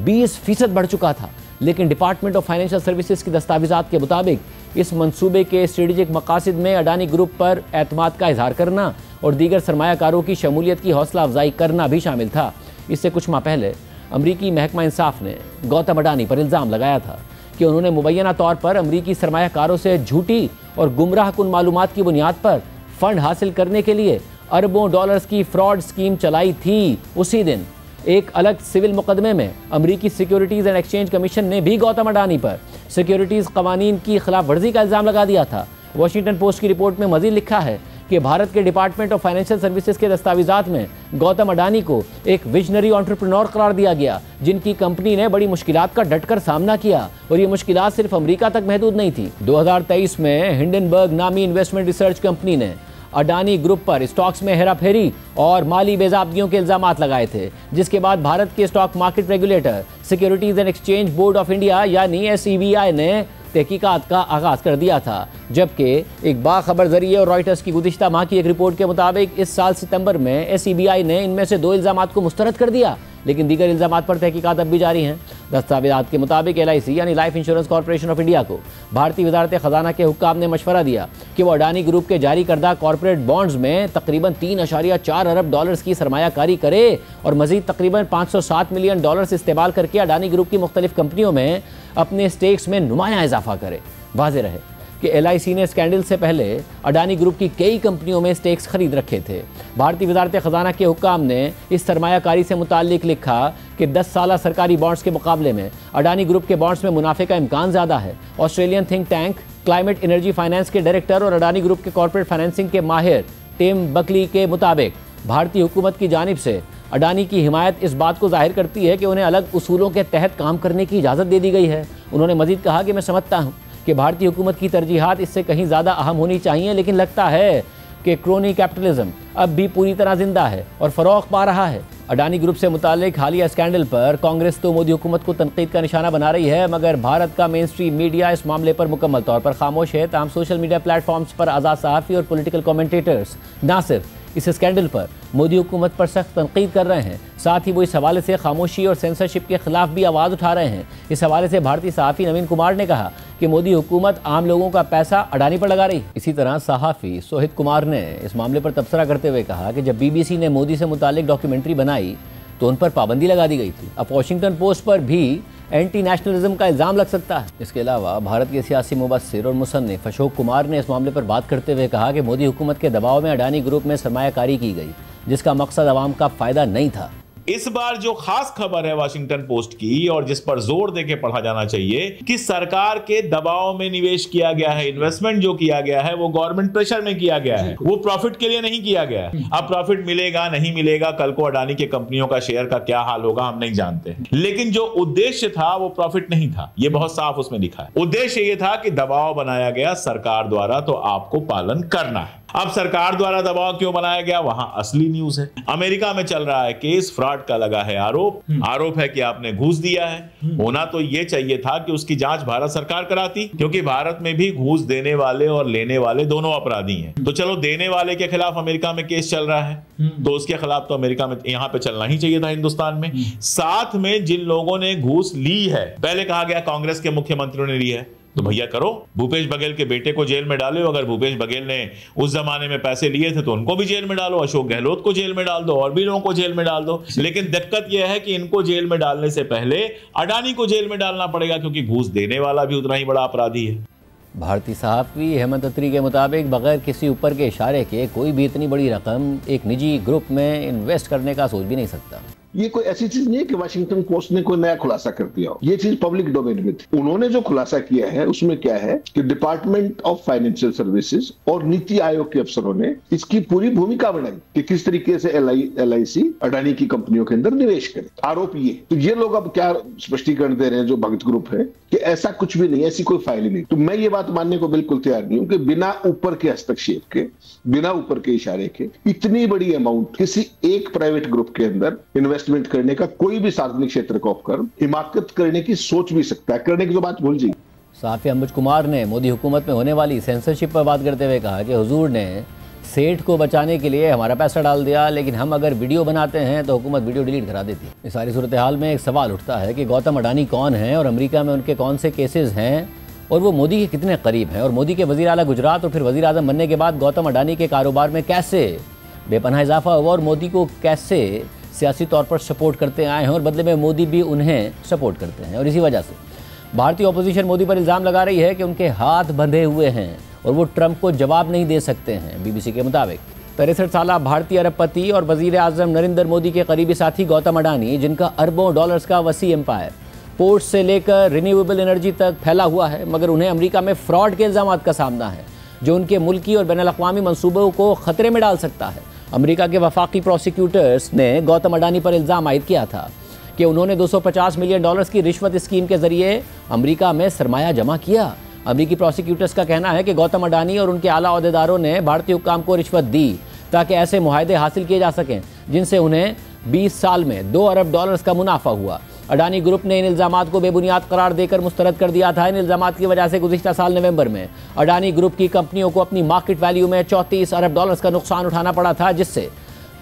20% बढ़ चुका था, लेकिन डिपार्टमेंट ऑफ फाइनेंशियल सर्विसेज की दस्तावेज़ात के मुताबिक इस मंसूबे के स्ट्रेटेजिक मकासद में अडानी ग्रुप पर एतमाद का इजहार करना और दीगर सरमायाकारों की शमूलियत की हौसला अफजाई करना भी शामिल था। इससे कुछ माह पहले अमरीकी महकमा इंसाफ ने गौतम अडानी पर इल्ज़ाम लगाया था कि उन्होंने मुबैना तौर पर अमरीकी सरमायाकारों से झूठी और गुमराह कुन मालूमात की बुनियाद पर फ़ंड हासिल करने के लिए अरबों डॉलर्स की फ्रॉड स्कीम चलाई थी। उसी दिन एक अलग सिविल मुकदमे में अमरीकी सिक्योरिटीज़ एंड एक्सचेंज कमीशन ने भी गौतम अडानी पर सिक्योरिटीज़ कवानीन की खिलाफ वर्जी का इल्ज़ाम लगा दिया था। वॉशिंगटन पोस्ट की रिपोर्ट में मज़ीद लिखा है कि भारत के डिपार्टमेंट ऑफ फाइनेंशियल सर्विसेज के दस्तावेज़ात में गौतम अडानी को एक विजनरी एंटरप्रेन्योर करार दिया गया, जिनकी कंपनी ने बड़ी मुश्किलात का डटकर सामना किया और ये मुश्किलात सिर्फ अमेरिका तक महदूद नहीं थी। 2023 में हिंडनबर्ग नामी इन्वेस्टमेंट रिसर्च कंपनी ने अडानी ग्रुप पर स्टॉक्स में हेराफेरी और माली बेज़ाब्तियों के इल्ज़ामात लगाए थे, जिसके बाद भारत के stock market regulator securities and exchange board of India यानी SEBI ने तहकीकात का आगाज़ कर दिया था। जबकि एक बाखबर जरिए और रॉयटर्स की गुज़िश्ता माह की एक रिपोर्ट के मुताबिक इस साल सितंबर में SEBI ने इनमें से 2 इल्ज़ामात को मुस्तरद कर दिया, लेकिन दीगर इल्ज़ामात पर तहकीकात अब भी जारी हैं। दस्तावेज़ात के मुताबिक LIC यानी life insurance corporation of India को भारतीय वजारत ख़जाना के हुक्काम ने मशवरा दिया कि वो अडानी ग्रुप के जारी करदा कॉरपोरेट बॉन्ड्स में तकरीबन 3.4 अरब डॉलर्स की सरमायाकारी करे और मज़ीद तकरीबन 507 मिलियन डॉलर्स इस्तेमाल करके अडानी ग्रुप की मुख्तलिफ कंपनियों में अपने स्टेक्स में नुमायाँ इजाफा करे। वाज़ेह रहे कि LIC ने स्कैंडल से पहले अडानी ग्रुप की कई कंपनियों में स्टेक्स खरीद रखे थे। भारतीय वजारत ख़जाना के हुक्काम ने इस सरमायाकारी से मुताल्लिक लिखा कि 10 साला सरकारी बॉन्ड्स के मुकाबले में अडानी ग्रुप के बॉन्ड्स में मुनाफे का इम्कान ज़्यादा है। Australian think tank climate energy finance के डायरेक्टर और अडानी ग्रुप के कॉर्पोरेट फाइनेंसिंग के माहिर टिम बकली के मुताबिक भारतीय हुकूमत की जानिब से अडानी की हिमायत इस बात को जाहिर करती है कि उन्हें अलग उसूलों के तहत काम करने की इजाज़त दे दी गई है। उन्होंने मज़ीद कहा कि मैं समझता हूँ कि भारतीय हुकूमत की तरजीहात इससे कहीं ज़्यादा अहम होनी चाहिए, लेकिन लगता है कि क्रोनी कैपिटलिज्म अब भी पूरी तरह जिंदा है और फ़रोग़ पा रहा है। अडानी ग्रुप से मुतालिक हालिया स्कैंडल पर कांग्रेस तो मोदी हुकूमत को तनकीद का निशाना बना रही है, मगर भारत का मेन स्ट्रीम मीडिया इस मामले पर मुकम्मल तौर पर खामोश है। तमाम सोशल मीडिया प्लेटफॉर्म्स पर आज़ाद सहाफ़ी और पॉलिटिकल कमेंटेटर्स ना सिर्फ इस स्कैंडल पर मोदी हुकूमत पर सख्त तनकीद कर रहे हैं। साथ ही वो इस हवाले से खामोशी और सेंसरशिप के खिलाफ भी आवाज़ उठा रहे हैं। इस हवाले से भारतीय सहाफ़ी नवीन कुमार ने कहा कि मोदी हुकूमत आम लोगों का पैसा अडानी पर लगा रही। इसी तरह सहाफ़ी सोहित कुमार ने इस मामले पर तबसरा करते हुए कहा कि जब BBC ने मोदी से मुतालिक डॉक्यूमेंट्री बनाई तो उन पर पाबंदी लगा दी गई थी। अब वॉशिंगटन पोस्ट पर भी एंटी नेशनलिज्म का इल्ज़ाम लग सकता है। इसके अलावा भारत के सियासी मुबस्सिर और मुसन्निफ अशोक कुमार ने इस मामले पर बात करते हुए कहा कि मोदी हुकूमत के दबाव में अडानी ग्रुप में सरमायाकारी की गई, जिसका मकसद अवाम का फ़ायदा नहीं था। इस बार जो खास खबर है वाशिंगटन पोस्ट की और जिस पर जोर देके पढ़ा जाना चाहिए कि सरकार के दबाव में निवेश किया गया है, इन्वेस्टमेंट जो किया गया है वो गवर्नमेंट प्रेशर में किया गया है, वो प्रॉफिट के लिए नहीं किया गया है। अब प्रॉफिट मिलेगा नहीं मिलेगा, कल को अडानी के कंपनियों का शेयर का क्या हाल होगा हम नहीं जानते, लेकिन जो उद्देश्य था वो प्रॉफिट नहीं था, ये बहुत साफ उसमें लिखा है। उद्देश्य ये था कि दबाव बनाया गया सरकार द्वारा, तो आपको पालन करना है। अब सरकार द्वारा दबाव क्यों बनाया गया, वहां असली न्यूज है। अमेरिका में चल रहा है केस, फ्रॉड का लगा है आरोप है कि आपने घूस दिया है। होना तो ये चाहिए था कि उसकी जांच भारत सरकार कराती, क्योंकि भारत में भी घूस देने वाले और लेने वाले दोनों अपराधी हैं। तो चलो, देने वाले के खिलाफ अमेरिका में केस चल रहा है, तो उसके खिलाफ तो अमेरिका में यहां पे चलना ही चाहिए था, हिंदुस्तान में। साथ में जिन लोगों ने घूस ली है, पहले कहा गया कांग्रेस के मुख्यमंत्रियों ने ली है, तो भैया करो, भूपेश बघेल के बेटे को जेल में डालो। अगर भूपेश बघेल ने उस जमाने में पैसे लिए थे तो उनको भी जेल में डालो, अशोक गहलोत को जेल में डाल दो, और भी लोगों को जेल में डाल दो। लेकिन दिक्कत यह है कि इनको जेल में डालने से पहले अडानी को जेल में डालना पड़ेगा, क्योंकि घूस देने वाला भी उतना ही बड़ा अपराधी है। भारतीय सहाफ़ी हेमंत अत्री के मुताबिक बगैर किसी ऊपर के इशारे के कोई भी इतनी बड़ी रकम एक निजी ग्रुप में इन्वेस्ट करने का सोच भी नहीं सकता। ये कोई ऐसी चीज नहीं है कि वाशिंगटन पोस्ट ने कोई नया खुलासा कर दिया हो, ये चीज पब्लिक डोमेन में थी। उन्होंने जो खुलासा किया है उसमें क्या है कि डिपार्टमेंट ऑफ फाइनेंशियल सर्विसेज और नीति आयोग के अफसरों ने इसकी पूरी भूमिका बनाई कि किस तरीके से LIC अडानी की कंपनियों के अंदर निवेश करे। आरोप ये, तो ये लोग अब क्या स्पष्टीकरण दे रहे हैं जो भगत ग्रुप है कि ऐसा कुछ भी नहीं, ऐसी कोई फाइल ही नहीं। तो मैं ये बात मानने को बिल्कुल तैयार नहीं हूं कि बिना ऊपर के हस्तक्षेप के, बिना ऊपर के इशारे के इतनी बड़ी अमाउंट किसी एक प्राइवेट ग्रुप के अंदर इन्वेस्टमेंट करने का कोई भी सार्वजनिक क्षेत्र का उपक्रम हिमाकत करने की सोच भी सकता है। करने की तो बात भूल जाइए। सहाफ़ी अंबुज कुमार ने मोदी हुकूमत में होने वाली सेंसरशिप पर बात करते हुए कहा कि हुजूर ने सेठ को बचाने के लिए हमारा पैसा डाल दिया, लेकिन हम अगर वीडियो बनाते हैं तो हुकूमत वीडियो डिलीट करा देती है। इस सारी सूरत हाल में एक सवाल उठता है कि गौतम अडानी कौन है और अमेरिका में उनके कौन से केसेस हैं और वो मोदी के कितने करीब हैं, और मोदी के वज़ीर आला गुजरात और फिर वज़ीर आज़म बनने के बाद गौतम अडानी के कारोबार में कैसे बेपनाह इजाफा हुआ और मोदी को कैसे सियासी तौर पर सपोर्ट करते आए हैं और बदले में मोदी भी उन्हें सपोर्ट करते हैं। और इसी वजह से भारतीय अपोजिशन मोदी पर इल्ज़ाम लगा रही है कि उनके हाथ बंधे हुए हैं और वो ट्रंप को जवाब नहीं दे सकते हैं। BBC के मुताबिक 63 साला भारतीय अरबपति और वज़ीर आज़म नरेंद्र मोदी के करीबी साथी गौतम अडानी, जिनका अरबों डॉलर्स का वसी एम्पायर पोर्ट से लेकर रिन्यूएबल एनर्जी तक फैला हुआ है, मगर उन्हें अमेरिका में फ्रॉड के इल्ज़ामात का सामना है जो उनके मुल्की और बैनुल-अक़वामी मंसूबों को खतरे में डाल सकता है। अमेरिका के वफाकी प्रोसिक्यूटर्स ने गौतम अडानी पर इल्ज़ाम आयद किया था कि उन्होंने $250 मिलियन की रिश्वत स्कीम के जरिए अमेरिका में सरमाया जमा किया। अमेरिकी प्रोसिक्यूटर्स का कहना है कि गौतम अडानी और उनके आला अहदेदारों ने भारतीय हुक्काम को रिश्वत दी ताकि ऐसे मुआहदे हासिल किए जा सकें जिनसे उन्हें 20 साल में $2 अरब का मुनाफा हुआ। अडानी ग्रुप ने इन इल्ज़ामात को बेबुनियाद करार देकर मुस्तरद कर दिया था। इन इल्ज़ामात की वजह से गुज़िश्ता साल नवंबर में अडानी ग्रुप की कंपनियों को अपनी मार्केट वैल्यू में $34 अरब का नुकसान उठाना पड़ा था, जिससे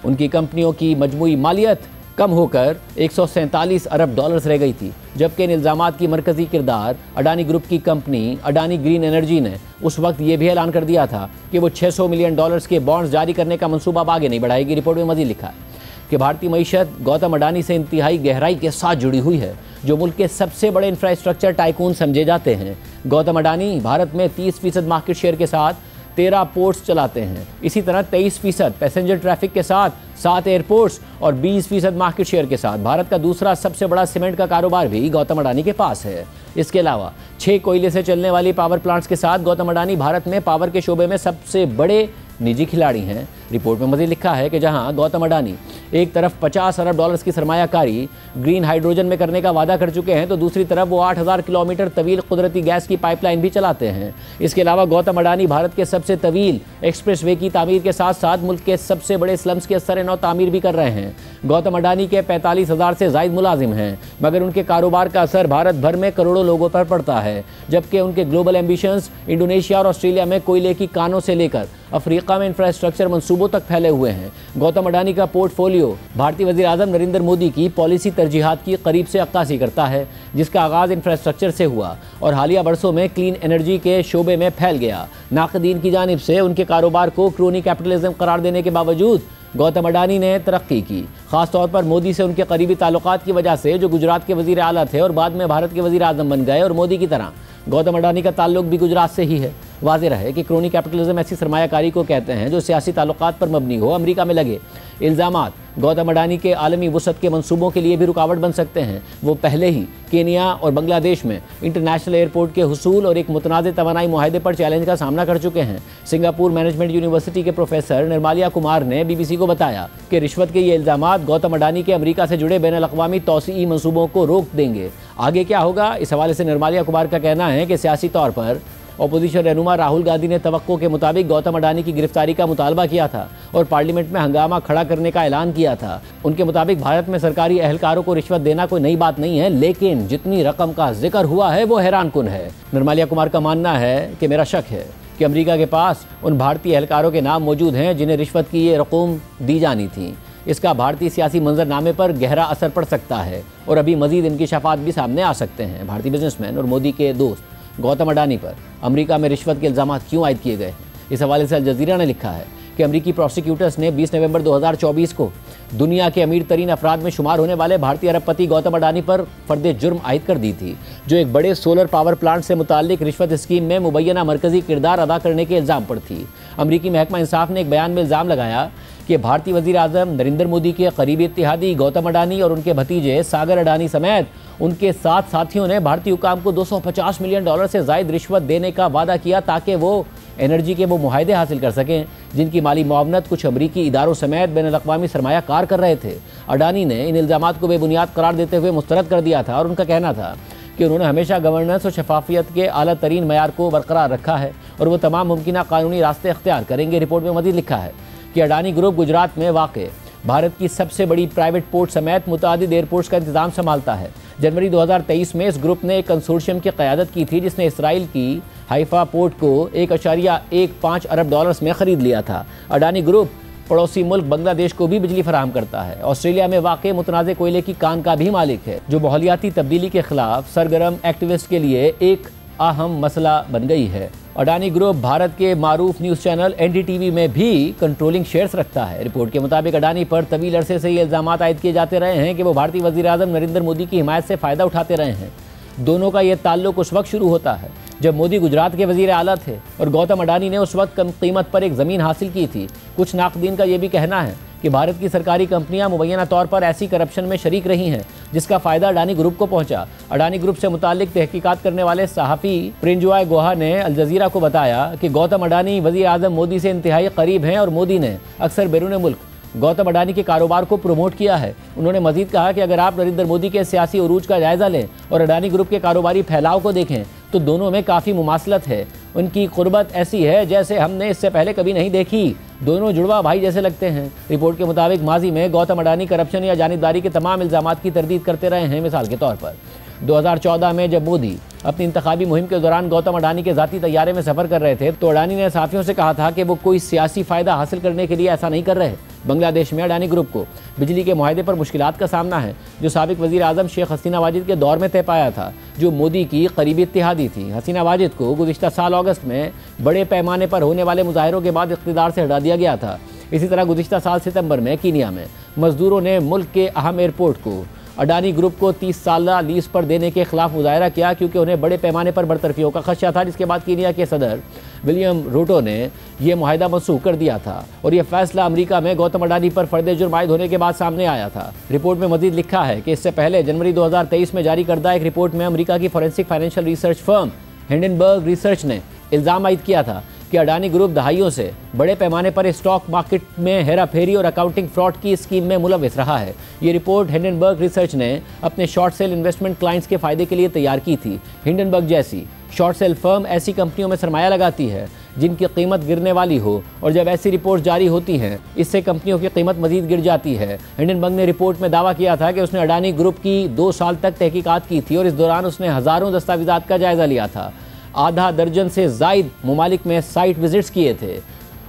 उनकी कंपनियों की मजमूई मालियत कम होकर $147 अरब रह गई थी। जबकि इन इल्ज़ामात की मरकज़ी किरदार अडानी ग्रुप की कंपनी अडानी ग्रीन एनर्जी ने उस वक्त ये भी ऐलान कर दिया था कि वो $600 मिलियन के बॉन्ड्स जारी करने का मनसूबा अब आगे नहीं बढ़ाएगी। रिपोर्ट में मज़ीद लिखा है कि भारतीय मईशत गौतम अडानी से इंतहाई गहराई के साथ जुड़ी हुई है, जो मुल्क के सबसे बड़े इंफ्रास्ट्रक्चर टाइकून समझे जाते हैं। गौतम अडानी भारत में 30% मार्केट शेयर के साथ 13 पोर्ट्स चलाते हैं। इसी तरह 23% पैसेंजर ट्रैफिक के साथ 7 एयरपोर्ट्स और 20% मार्केट शेयर के साथ भारत का दूसरा सबसे बड़ा सीमेंट का कारोबार भी गौतम अडानी के पास है। इसके अलावा 6 कोयले से चलने वाली पावर प्लांट्स के साथ गौतम अडानी भारत में पावर के शोबे में सबसे बड़े निजी खिलाड़ी हैं। रिपोर्ट में मज़ीद लिखा है कि जहां गौतम अडानी एक तरफ 50 अरब डॉलर्स की सरमायाकारी ग्रीन हाइड्रोजन में करने का वादा कर चुके हैं, तो दूसरी तरफ वो 8000 किलोमीटर तवील कुदरती गैस की पाइपलाइन भी चलाते हैं। इसके अलावा गौतम अडानी भारत के सबसे तवील एक्सप्रेसवे की तामीर के साथ साथ मुल्क के सबसे बड़े स्लम्स के असर-ए-नौ तामीर भी कर रहे हैं। गौतम अडानी के 45,000 से ज़ायद मुलाजिम हैं, मगर उनके कारोबार का असर भारत भर में करोड़ों लोगों पर पड़ता है, जबकि उनके ग्लोबल एम्बिशंस इंडोनेशिया और ऑस्ट्रेलिया में कोयले की कानों से लेकर अफ्रीका में इंफ्रास्ट्रक्चर मंसूबों तक फैले हुए हैं। गौतम अडानी का पोर्टफोलियो भारतीय वज़ीर आज़म नरेंद्र मोदी की पॉलिसी तरजीहात की करीब से अक्कासी करता है, जिसका आगाज़ इंफ्रास्ट्रक्चर से हुआ और हालिया बरसों में क्लीन एनर्जी के शोबे में फैल गया। नाक़दीन की जानिब से उनके कारोबार को क्रोनी कैपिटलिज्म करार देने के बावजूद गौतम अडानी ने तरक्की की। खासतौर पर मोदी से उनके करीबी ताल्लुकात की वजह से, जो गुजरात के वज़ीर आला थे और बाद में भारत के वज़ीर आज़म बन गए, और मोदी की तरह गौतम अडानी का ताल्लुक भी गुजरात से ही है। वाज़ेह रहे कि क्रोनी कैपिटलिज्म ऐसी सरमायाकारी को कहते हैं जो सियासी ताल्लुकात पर मबनी हो। अमेरिका में लगे इल्ज़ामात गौतम अडानी के आलमी वुसअत के मंसूबों के लिए भी रुकावट बन सकते हैं। वो पहले ही केनिया और बांग्लादेश में इंटरनेशनल एयरपोर्ट के हुसूल और एक मुतनाज़ तवानाई मुआहदे पर चैलेंज का सामना कर चुके हैं। सिंगापुर मैनेजमेंट यूनिवर्सिटी के प्रोफेसर निर्मलिया कुमार ने BBC को बताया कि रिश्वत के ये इल्ज़ामात गौतम अडानी के अमेरिका से जुड़े बैनुल-अक़वामी तौसीई मंसूबों को रोक देंगे। आगे क्या होगा, इस हवाले से निर्मलिया कुमार का कहना है कि सियासी तौर पर अपोजिशन रहनुमा राहुल गांधी ने तवक्को के मुताबिक गौतम अडानी की गिरफ्तारी का मुतालबा किया था और पार्लियामेंट में हंगामा खड़ा करने का ऐलान किया था। उनके मुताबिक भारत में सरकारी एहलकारों को रिश्वत देना कोई नई बात नहीं है, लेकिन जितनी रकम का जिक्र हुआ है वो हैरानकुन है। निर्मलिया कुमार का मानना है कि मेरा शक है कि अमेरिका के पास उन भारतीय एहलकारों के नाम मौजूद हैं जिन्हें रिश्वत की ये रकूम दी जानी थी। इसका भारतीय सियासी मंजरनामे पर गहरा असर पड़ सकता है और अभी मजीद इंकिशाफात भी सामने आ सकते हैं। भारतीय बिजनेसमैन और मोदी के दोस्त गौतम अडानी पर अमेरिका में रिश्वत के इल्ज़ामात क्यों आयद किए गए हैं। इस हवाले से अल जज़ीरा ने लिखा है कि अमेरिकी प्रोसिक्यूटर्स ने 20 नवंबर 2024 को दुनिया के अमीर तरीन अफराद में शुमार होने वाले भारतीय अरबपति गौतम अडानी पर फर्द जुर्म आयद कर दी थी, जो एक बड़े सोलर पावर प्लांट से मुताल्लिक रिश्वत स्कीम में मुबैना मरकजी किरदार अदा करने के इल्ज़ाम पर थी। अमरीकी महकमा इंसाफ ने एक बयान में इल्ज़ाम लगाया कि भारतीय वज़ीर आज़म नरेंद्र मोदी के करीबी इत्तेहादी गौतम अडानी और उनके भतीजे सागर अडानी समेत उनके 7 साथियों ने भारतीय हुकाम को $250 मिलियन से ज़ायद रिश्वत देने का वादा किया ताकि वो एनर्जी के वो मुआहदे हासिल कर सकें जिनकी माली मुआवनत कुछ अमरीकी इदारों समेत बैनुल-अक़वामी सरमायाकार कर रहे थे। अडानी ने इन इल्ज़ामात को बेबुनियाद करार देते हुए मुस्तरद कर दिया था और उनका कहना था कि उन्होंने हमेशा गवर्नेंस और शफाफियत के आला तरीन मयार को बरकरार रखा है और वो तमाम मुमकिन कानूनी रास्ते अख्तियार करेंगे। रिपोर्ट में मज़ीद लिखा है कि अडानी ग्रुप गुजरात में वाक़ भारत की सबसे बड़ी प्राइवेट पोर्ट समेत मुतादिद एयरपोर्ट्स का इंतजाम संभालता है। जनवरी 2023 में इस ग्रुप ने एक कंसोर्शियम की क़यादत की थी जिसने इसराइल की हाइफा पोर्ट को $1.15 अरब में ख़रीद लिया था। अडानी ग्रुप पड़ोसी मुल्क बांग्लादेश को भी बिजली फराहम करता है। ऑस्ट्रेलिया में वाक़ मुतनाज़ कोयले की कान का भी मालिक है, जो माहौलियाती तब्दीली के खिलाफ सरगर्म एक्टिविस्ट के लिए एक अहम मसला बन गई है। अडानी ग्रुप भारत के मारूफ न्यूज़ चैनल NDTV में भी कंट्रोलिंग शेयर्स रखता है। रिपोर्ट के मुताबिक अडानी पर तवील अरसे से ये इल्ज़ामात आयद किए जाते रहे हैं कि वो भारतीय वज़ीर आज़म नरेंद्र मोदी की हिमायत से फ़ायदा उठाते रहे हैं। दोनों का ये ताल्लुक उस वक्त शुरू होता है जब मोदी गुजरात के वज़ीर आला थे और गौतम अडानी ने उस वक्त कम कीमत पर एक ज़मीन हासिल की थी। कुछ नाक़दीन का ये भी कहना है कि भारत की सरकारी कंपनियां मुबैना तौर पर ऐसी करप्शन में शरीक रही हैं जिसका फ़ायदा अडानी ग्रुप को पहुंचा। अडानी ग्रुप से मुताल्लिक तहकीकात करने वाले सहाफ़ी प्रिंजॉय गुहा ने अल जज़ीरा को बताया कि गौतम अडानी वज़ीर आज़म मोदी से इंतहाई करीब हैं और मोदी ने अक्सर बैरून मुल्क गौतम अडानी के कारोबार को प्रमोट किया है। उन्होंने मजीद कहा कि अगर आप नरेंद्र मोदी के सियासी उरूज का जायज़ा लें और अडानी ग्रुप के कारोबारी फैलाव को देखें तो दोनों में काफ़ी मुमासलत है। उनकी कुर्बत ऐसी है जैसे हमने इससे पहले कभी नहीं देखी। दोनों जुड़वा भाई जैसे लगते हैं। रिपोर्ट के मुताबिक माजी में गौतम अडानी करप्शन या जानिबदारी के तमाम इल्ज़ामात की तरदीद करते रहे हैं। मिसाल के तौर पर 2014 में जब मोदी अपनी इंतखाबी मुहिम के दौरान गौतम अडानी के ज़ाती तैयारे में सफ़र कर रहे थे तो अडानी ने साथियों से कहा था कि वो कोई सियासी फ़ायदा हासिल करने के लिए ऐसा नहीं कर रहे। बांग्लादेश में अडानी ग्रुप को बिजली के मुआहदे पर मुश्किलात का सामना है, जो साबिक वज़ीर आज़म शेख हसीना वाजिद के दौर में तय पाया था, जो मोदी की करीबी इत्तेहादी थी। हसीना वाजिद को गुज़िश्ता साल अगस्त में बड़े पैमाने पर होने वाले मुजाहिरों के बाद इक़्तिदार से हटा दिया गया था। इसी तरह गुज़िश्ता साल सितंबर में कीनिया में मजदूरों ने मुल्क के अहम एयरपोर्ट को अडानी ग्रुप को 30 साल लीज पर देने के खिलाफ मुजाहरा किया क्योंकि उन्हें बड़े पैमाने पर बरतरफियों का खदशा था, जिसके बाद कीनिया के सदर विलियम रूटो ने यह मुआहदा मनसूख कर दिया था और यह फैसला अमेरिका में गौतम अडानी पर फर्द जुर्म आयद होने के बाद सामने आया था। रिपोर्ट में मजीद लिखा है कि इससे पहले जनवरी 2023 में जारी करदा एक रिपोर्ट में अमेरिका की forensic financial research firm Hindenburg research ने इल्ज़ाम आयद किया था कि अडानी ग्रुप दहाइयों से बड़े पैमाने पर स्टॉक मार्केट में हेराफेरी और अकाउंटिंग फ्रॉड की स्कीम में मुलव्विस रहा है। ये रिपोर्ट हिंडनबर्ग रिसर्च ने अपने शॉर्ट सेल इन्वेस्टमेंट क्लाइंट्स के फायदे के लिए तैयार की थी। हिंडनबर्ग जैसी शॉर्ट सेल फर्म ऐसी कंपनियों में सरमाया लगाती है जिनकी कीमत गिरने वाली हो, और जब ऐसी रिपोर्ट जारी होती हैं इससे कंपनियों की कीमत मजीद गिर जाती है। हिंडनबर्ग ने रिपोर्ट में दावा किया था कि उसने अडानी ग्रुप की 2 साल तक तहकीकात की थी और इस दौरान उसने हज़ारों दस्तावेज़ात का जायज़ा लिया था। आधा दर्जन से ज़ायद ममालिक में साइट विजिट्स किए थे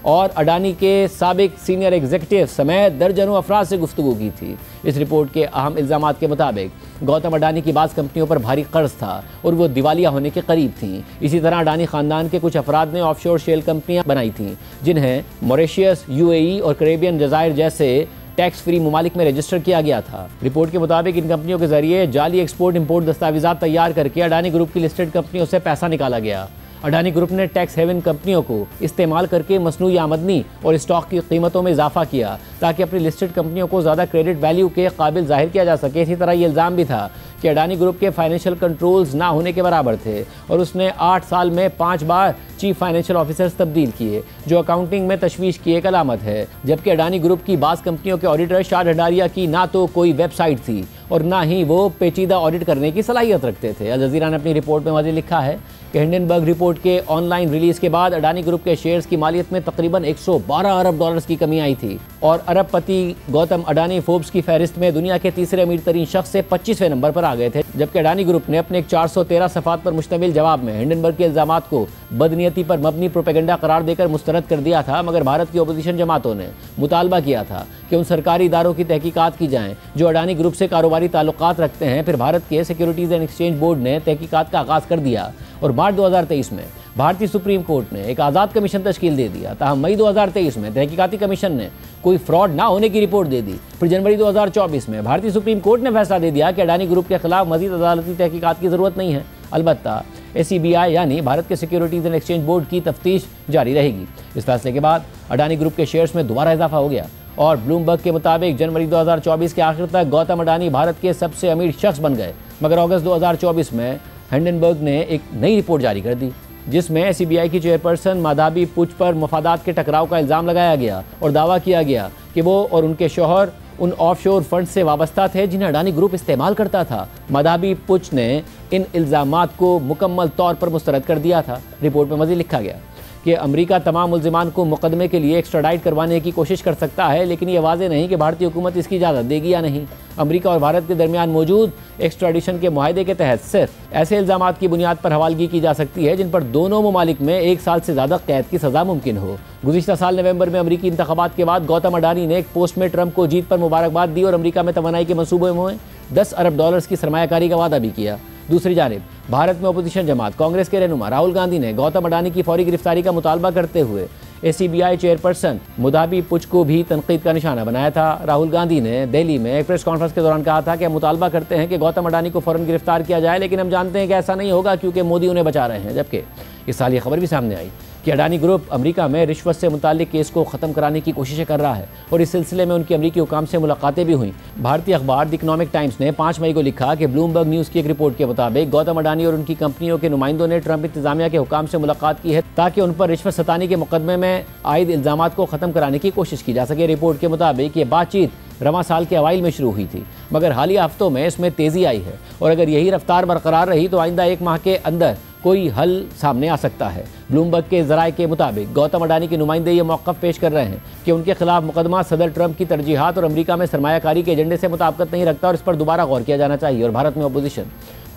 और अडानी के साबिक सीनियर एग्जीक्यूटिव समेत दर्जनों अफराद से गुफ्तगू की थी। इस रिपोर्ट के अहम इल्ज़ामात के मुताबिक गौतम अडानी की बाज़ कंपनियों पर भारी कर्ज था और वो दिवालिया होने के करीब थीं। इसी तरह अडानी ख़ानदान के कुछ अफराद ने ऑफशोर शेल कंपनियां बनाई थीं जिन्हें मॉरिशस, यूएई और कैरेबियन जज़ायर जैसे टैक्स फ्री ममालिक में रजिस्टर किया गया था। रिपोर्ट के मुताबिक इन कंपनियों के जरिए जाली एक्सपोर्ट इंपोर्ट दस्तावेज़ात तैयार करके अडानी ग्रुप की लिस्टेड कंपनियों से पैसा निकाला गया। अडानी ग्रुप ने टैक्स हेवन कंपनियों को इस्तेमाल करके मसनूई आमदनी और स्टॉक की कीमतों में इजाफा किया ताकि अपनी लिस्टेड कंपनियों को ज़्यादा क्रेडिट वैल्यू के काबिल जाहिर किया जा सके। इसी तरह ये इल्ज़ाम भी था कि अडानी ग्रुप के फाइनेंशियल कंट्रोल्स ना होने के बराबर थे और उसने 8 साल में 5 बार चीफ फाइनेंशियल ऑफिसर्स तब्दील किए, जो अकाउंटिंग में तशवीश की एक अलामत है। जबकि अडानी ग्रुप की बाज़ कंपनियों के ऑडिटर शाद हडारिया की ना तो कोई वेबसाइट थी और ना ही वो पेचीदा ऑडिट करने की सलाहियत रखते थे। अल जज़ीरा ने अपनी रिपोर्ट में मज़ीद लिखा है कि हिंडनबर्ग रिपोर्ट के ऑनलाइन रिलीज के बाद अडानी ग्रुप के शेयर्स की मालियत में तकरीबन 112 अरब डॉलर्स की कमी आई थी और अरबपति गौतम अडानी फोर्ब्स की फहरिस्त में दुनिया के तीसरे अमीर तरीन शख्स से 25वें नंबर पर आ गए थे। जबकि अडानी ग्रुप ने अपने एक 413 सफ़ात पर मुश्तमिल जवाब में हिंडनबर्ग के इल्ज़ामात को बदनीयती पर मबनी प्रोपेगेंडा करार देकर मुस्तरद कर दिया था, मगर भारत की अपोजिशन जमातों ने मुतालबा किया था कि उन सरकारी इदारों की तहकीकात की जाएँ जो अडानी ग्रुप से कारोबारी ताल्लुकात रखते हैं। फिर भारत के सिक्योरिटीज़ एंड एक्सचेंज बोर्ड ने तहकीकात का आगाज़ कर दिया और मार्च 2023 में भारतीय सुप्रीम कोर्ट ने एक आज़ाद कमीशन तश्कील दे दिया। ताहम मई 2023 में तहकीकाती कमीशन ने कोई फ्रॉड ना होने की रिपोर्ट दे दी। फिर जनवरी 2024 में भारतीय सुप्रीम कोर्ट ने फैसला दे दिया कि अडानी ग्रुप के खिलाफ मजीद अदालती तहकीकात की ज़रूरत नहीं है, अलबत्ता SEBI यानी भारत के सिक्योरिटीज़ एंड एक्सचेंज बोर्ड की तफ्तीश जारी रहेगी। इस फैसले के बाद अडानी ग्रुप के शेयर्स में दोबारा इजाफा हो गया और ब्लूमबर्ग के मुताबिक जनवरी 2024 के आखिर तक गौतम अडानी भारत के सबसे अमीर शख्स बन गए। मगर अगस्त 2024 में हिंडनबर्ग ने एक नई रिपोर्ट जारी कर दी जिसमें SEBI की चेयरपर्सन माधवी पुच पर मफादात के टकराव का इल्ज़ाम लगाया गया और दावा किया गया कि वो और उनके शौहर उन ऑफशोर फंड से वाबस्ता थे जिन्हें अडानी ग्रुप इस्तेमाल करता था। माधवी पुच ने इन इल्ज़ामात को मुकम्मल तौर पर मुस्तरद कर दिया था। रिपोर्ट में मज़ीद लिखा गया कि अमेरिका तमाम मुल्ज़िमान को मुकदमे के लिए एक्स्ट्राडाइट करवाने की कोशिश कर सकता है, लेकिन यह वाज़ेह नहीं कि भारतीय हुकूमत इसकी इजाज़त देगी या नहीं। अमेरिका और भारत के दरमियान मौजूद एक्स्ट्राडिशन के मुआहदे के तहत सिर्फ ऐसे इल्ज़ामात की बुनियाद पर हवालगी की जा सकती है जिन पर दोनों ममालिक में 1 साल से ज़्यादा कैद की सज़ा मुमकिन हो। गुज़िश्ता साल नवंबर में अमरीकी इंतखाबात के बाद गौतम अडानी ने एक पोस्ट में ट्रंप को जीत पर मुबारकबाद दी और अमरीका में तवानाई के मनसूबे में 10 अरब डॉलर्स की सरमायाकारी का वादा भी किया। दूसरी जानिब भारत में अपोजिशन जमात कांग्रेस के रहनुमा राहुल गांधी ने गौतम अडानी की फौरी गिरफ्तारी का मुतालबा करते हुए SEBI चेयरपर्सन माधवी पुच को भी तनकीद का निशाना बनाया था। राहुल गांधी ने दिल्ली में एक प्रेस कॉन्फ्रेंस के दौरान कहा था कि हम मुतालबा करते हैं कि गौतम अडानी को फौरन गिरफ्तार किया जाए, लेकिन हम जानते हैं कि ऐसा नहीं होगा क्योंकि मोदी उन्हें बचा रहे हैं। जबकि इस साल ये खबर भी सामने आई कि अडानी ग्रुप अमेरिका में रिश्वत से मुताल्लिक केस को ख़त्म कराने की कोशिशें कर रहा है और इस सिलसिले में उनकी अमेरिकी हुकाम से मुलाकातें भी हुई। भारतीय अखबार द इकोनॉमिक टाइम्स ने 5 मई को लिखा कि ब्लूमबर्ग न्यूज़ की एक रिपोर्ट के मुताबिक गौतम अडानी और उनकी कंपनियों के नुमाइंदों ने ट्रंप इंतजामिया के हुकाम से मुलाकात की है ताकि उन पर रिश्वत सतानी के मुकदमे में आयद इल्ज़ामात को ख़त्म कराने की कोशिश की जा सके। रिपोर्ट के मुताबिक ये बातचीत रवां साल के अवाइल में शुरू हुई थी, मगर हालिया हफ्तों में इसमें तेज़ी आई है और अगर यही रफ्तार बरकरार रही तो आइंदा 1 माह के अंदर कोई हल सामने आ सकता है। ब्लूमबर्ग के ज़राए के मुताबिक गौतम अडानी के नुमाइंदे ये मौक़िफ़ पेश कर रहे हैं कि उनके खिलाफ मुकदमा सदर ट्रंप की तरजीहात और अमेरिका में सरमायाकारी के एजेंडे से मुताबिकत नहीं रखता और इस पर दोबारा गौर किया जाना चाहिए। और भारत में अपोजिशन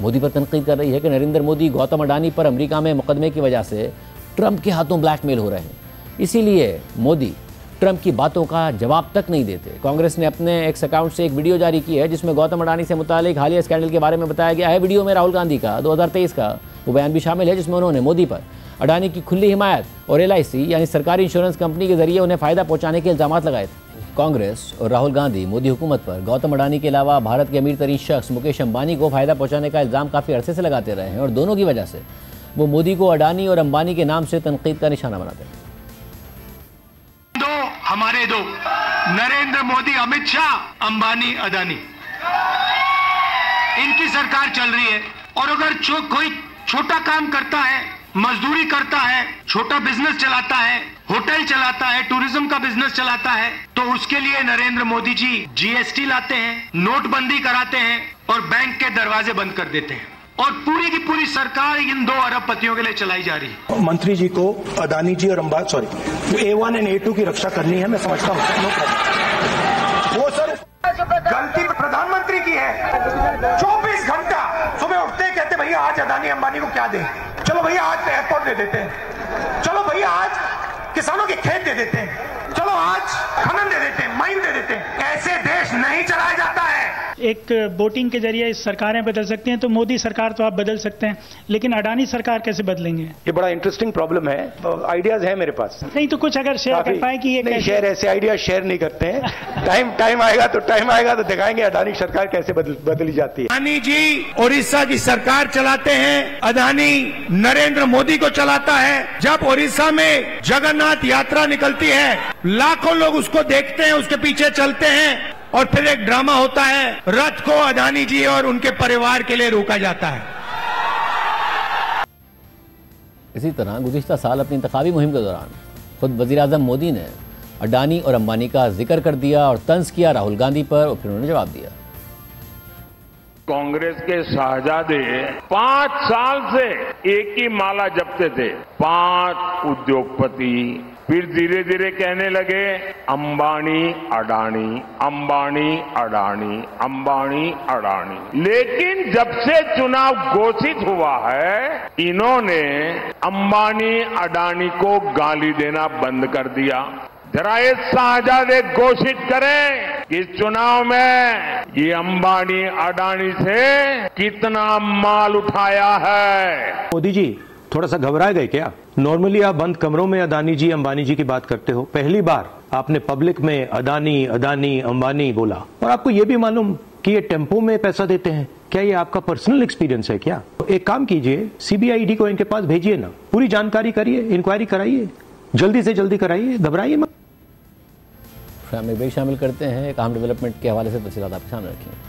मोदी पर तनकीद कर रही है कि नरेंद्र मोदी गौतम अडानी पर अमेरिका में मुकदमे की वजह से ट्रंप के हाथों ब्लैकमेल हो रहे हैं, इसीलिए मोदी ट्रंप की बातों का जवाब तक नहीं देते। कांग्रेस ने अपने एक्स अकाउंट से एक वीडियो जारी की है जिसमें गौतम अडानी से मुतालिक हालिया स्कैंडल के बारे में बताया गया है। वीडियो में राहुल गांधी का 2023 का वो बयान भी शामिल है जिसमें उन्होंने मोदी पर अडानी की खुली हिमायत और LIC यानी सरकारी इंश्योरेंस कंपनी के जरिए उन्हें फ़ायदा पहुँचाने के इल्ज़ाम लगाए थे। कांग्रेस और राहुल गांधी मोदी हुकूमत पर गौतम अडानी के अलावा भारत के अमीर तरीन शख्स मुकेश अंबानी को फ़ायदा पहुँचाने का इल्ज़ाम काफ़ी अरसे से लगाते रहे हैं और दोनों की वजह से वो मोदी को अडानी और अंबानी के नाम से तनकीद का निशाना बनाते हैं। हमारे दो नरेंद्र मोदी, अमित शाह, अंबानी, अडानी, इनकी सरकार चल रही है और अगर कोई छोटा काम करता है मजदूरी करता है, छोटा बिजनेस चलाता है, होटल चलाता है, टूरिज्म का बिजनेस चलाता है, तो उसके लिए नरेंद्र मोदी जी जीएसटी लाते हैं, नोटबंदी कराते हैं और बैंक के दरवाजे बंद कर देते हैं और पूरी की पूरी सरकार इन 2 अरबपतियों के लिए चलाई जा रही है। मंत्री जी को अदानी जी और A1 एंड A2 की रक्षा करनी है, मैं समझता हूँ। वो सर गलती प्रधानमंत्री की है। 24 घंटा सुबह उठते कहते भैया आज अदानी अंबानी को क्या दें, चलो भैया आज एयरपोर्ट दे देते हैं, चलो भैया आज किसानों के खेत दे देते हैं, चलो आज खनन दे देते हैं, माइन दे देते हैं। ऐसे देश नहीं चलाया जाता है। एक वोटिंग के जरिए सरकारें बदल सकती हैं, तो मोदी सरकार तो आप बदल सकते हैं, लेकिन अडानी सरकार कैसे बदलेंगे? ये बड़ा इंटरेस्टिंग प्रॉब्लम है, आइडियाज है मेरे पास। नहीं तो कुछ अगर शेयर कर पाए कि ये नहीं, शेयर ऐसे आइडिया शेयर नहीं करते हैं। टाइम आएगा तो दिखाएंगे अडानी सरकार कैसे बदली जाती है। अडानी जी उड़ीसा की सरकार चलाते हैं, अदानी नरेंद्र मोदी को चलाता है। जब उड़ीसा में जगन्नाथ यात्रा निकलती है, लाखों लोग उसको देखते हैं, उसके पीछे चलते हैं और फिर एक ड्रामा होता है, रथ को अदानी जी और उनके परिवार के लिए रोका जाता है। इसी तरह गुज़िश्ता साल अपनी इंतखाबी मुहिम के दौरान खुद वज़ीर-ए-आज़म मोदी ने अडानी और अंबानी का जिक्र कर दिया और तंज किया राहुल गांधी पर, और फिर उन्होंने जवाब दिया। कांग्रेस के शाहजादे 5 साल से एक ही माला जपते थे, 5 उद्योगपति। फिर धीरे धीरे कहने लगे अंबानी अडानी, अंबानी अडानी, अंबानी अडानी। लेकिन जब से चुनाव घोषित हुआ है, इन्होंने अंबानी अडानी को गाली देना बंद कर दिया। जरा ये शाहजादे घोषित करें कि इस चुनाव में ये अंबानी अडानी से कितना माल उठाया है। मोदी जी थोड़ा सा घबरा गए क्या? नॉर्मली आप बंद कमरों में अदानी जी अंबानी जी की बात करते हो, पहली बार आपने पब्लिक में अडानी अडानी अंबानी बोला, और आपको ये भी मालूम कि ये टेम्पो में पैसा देते हैं। क्या ये आपका पर्सनल एक्सपीरियंस है क्या? एक काम कीजिए, सीबीआई को इनके पास भेजिए ना, पूरी जानकारी करिए, इंक्वायरी कराइए, जल्दी से जल्दी कराइए, घबराइए मत। ब्रेक शामिल करते हैं, एक अहम डेवलपमेंट के हवाले से तफसीलात आपके सामने रखेंगे।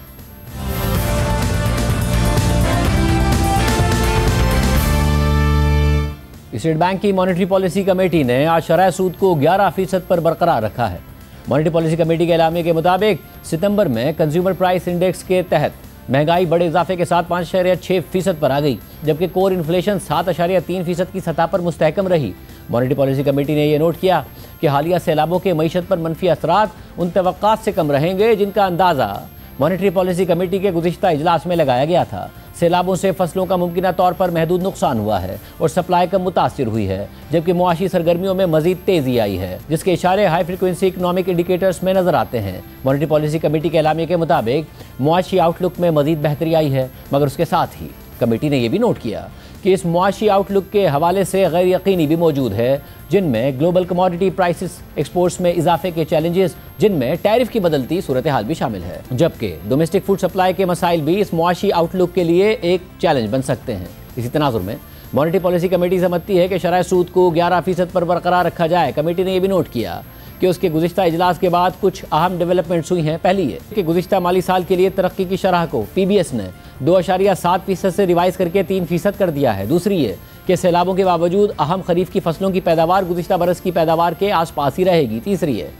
स्टेट बैंक की मॉनेटरी पॉलिसी कमेटी ने आज शरह सूद को 11% पर बरकरार रखा है। मॉनेटरी पॉलिसी कमेटी के एलामिया के मुताबिक सितंबर में कंज्यूमर प्राइस इंडेक्स के तहत महंगाई बड़े इजाफे के साथ 5.6% पर आ गई, जबकि कोर इन्फ्लेशन 7.3% की सतह पर मुस्तहकम रही। मॉनेटरी पॉलिसी कमेटी ने यह नोट किया कि हालिया सैलाबों के मईशत पर मनफी असरात उन तवक्कात से कम रहेंगे जिनका अंदाज़ा मॉनेटरी पॉलिसी कमेटी के गुज़िश्ता इजलास में लगाया गया था। सैलाबों से फसलों का मुमकिना तौर पर महदूद नुकसान हुआ है और सप्लाई कम मुतासिर हुई है, जबकि मुआशी सरगर्मियों में मजीद तेजी आई है, जिसके इशारे हाई फ्रिक्वेंसी इकनॉमिक इंडिकेटर्स में नजर आते हैं। मॉनेटरी पॉलिसी कमेटी के एलामिया के मुताबिक मुआशी आउटलुक में मजीद बेहतरी आई है, मगर उसके साथ ही कमेटी ने यह भी नोट किया कि इस मुआशी आउटलुक के हवाले से गैर यकीनी भी मौजूद है, जिनमें ग्लोबल कमोडिटी प्राइसेस, एक्सपोर्ट्स में इजाफे के चैलेंजेस, जिनमें टैरिफ की बदलती सूरत हाल भी शामिल है, जबकि डोमेस्टिक फूड सप्लाई के मसाइल भी इस मुआशी आउटलुक के लिए एक चैलेंज बन सकते हैं। इसी तनाजुर में मॉनेटरी पॉलिसी कमेटी समझती है कि शरह सूद को 11% पर बरकरार रखा जाए। कमेटी ने यह भी नोट किया कि उसके गुज़िश्ता इजलास के बाद कुछ अहम डेवलपमेंट्स हुई हैं। पहली है कि गुज़िश्ता माली साल के लिए तरक्की की शरह को PBS ने 2.7% से रिवाइज करके 3% कर दिया है। दूसरी है कि सैलाबों के बावजूद अहम खरीफ की फसलों की पैदावार गुज़िश्ता बरस की पैदावार के आसपास ही रहेगी। तीसरी है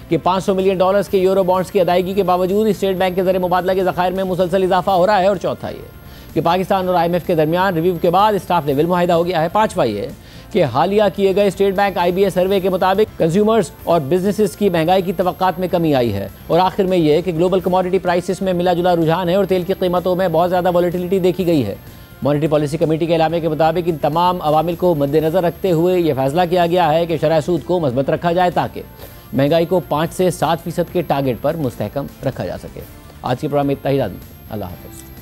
कि $500 मिलियन के यूरो बॉन्ड्स की अदायगी के बावजूद स्टेट बैंक के ज़रिए मुबादला के ज़खायर में मुसलसल इजाफा हो रहा है। और चौथा ये कि पाकिस्तान और IMF के दरमियान रिव्यू के बाद स्टाफ लेवल मुआहिदा हो गया है। पाँचवा ये कि हालिया किए गए स्टेट बैंक IBA सर्वे के मुताबिक कंज्यूमर्स और बिजनेसेस की महंगाई की तवक्कात में कमी आई है। और आखिर में यह कि ग्लोबल कमोडिटी प्राइसेस में मिला जुला रुझान है और तेल की कीमतों में बहुत ज़्यादा वॉलेटिलिटी देखी गई है। मॉनेटरी पॉलिसी कमेटी के एलामे के मुताबिक इन तमाम अवामिल को मद्देनजर रखते हुए यह फैसला किया गया है कि शरह सूद को मजबूत रखा जाए ताकि महंगाई को 5 से 7% के टारगेट पर मुस्तहकम रखा जा सके। आज के प्रोग्राम में इतना ही। अल्लाह हाफ़िज़।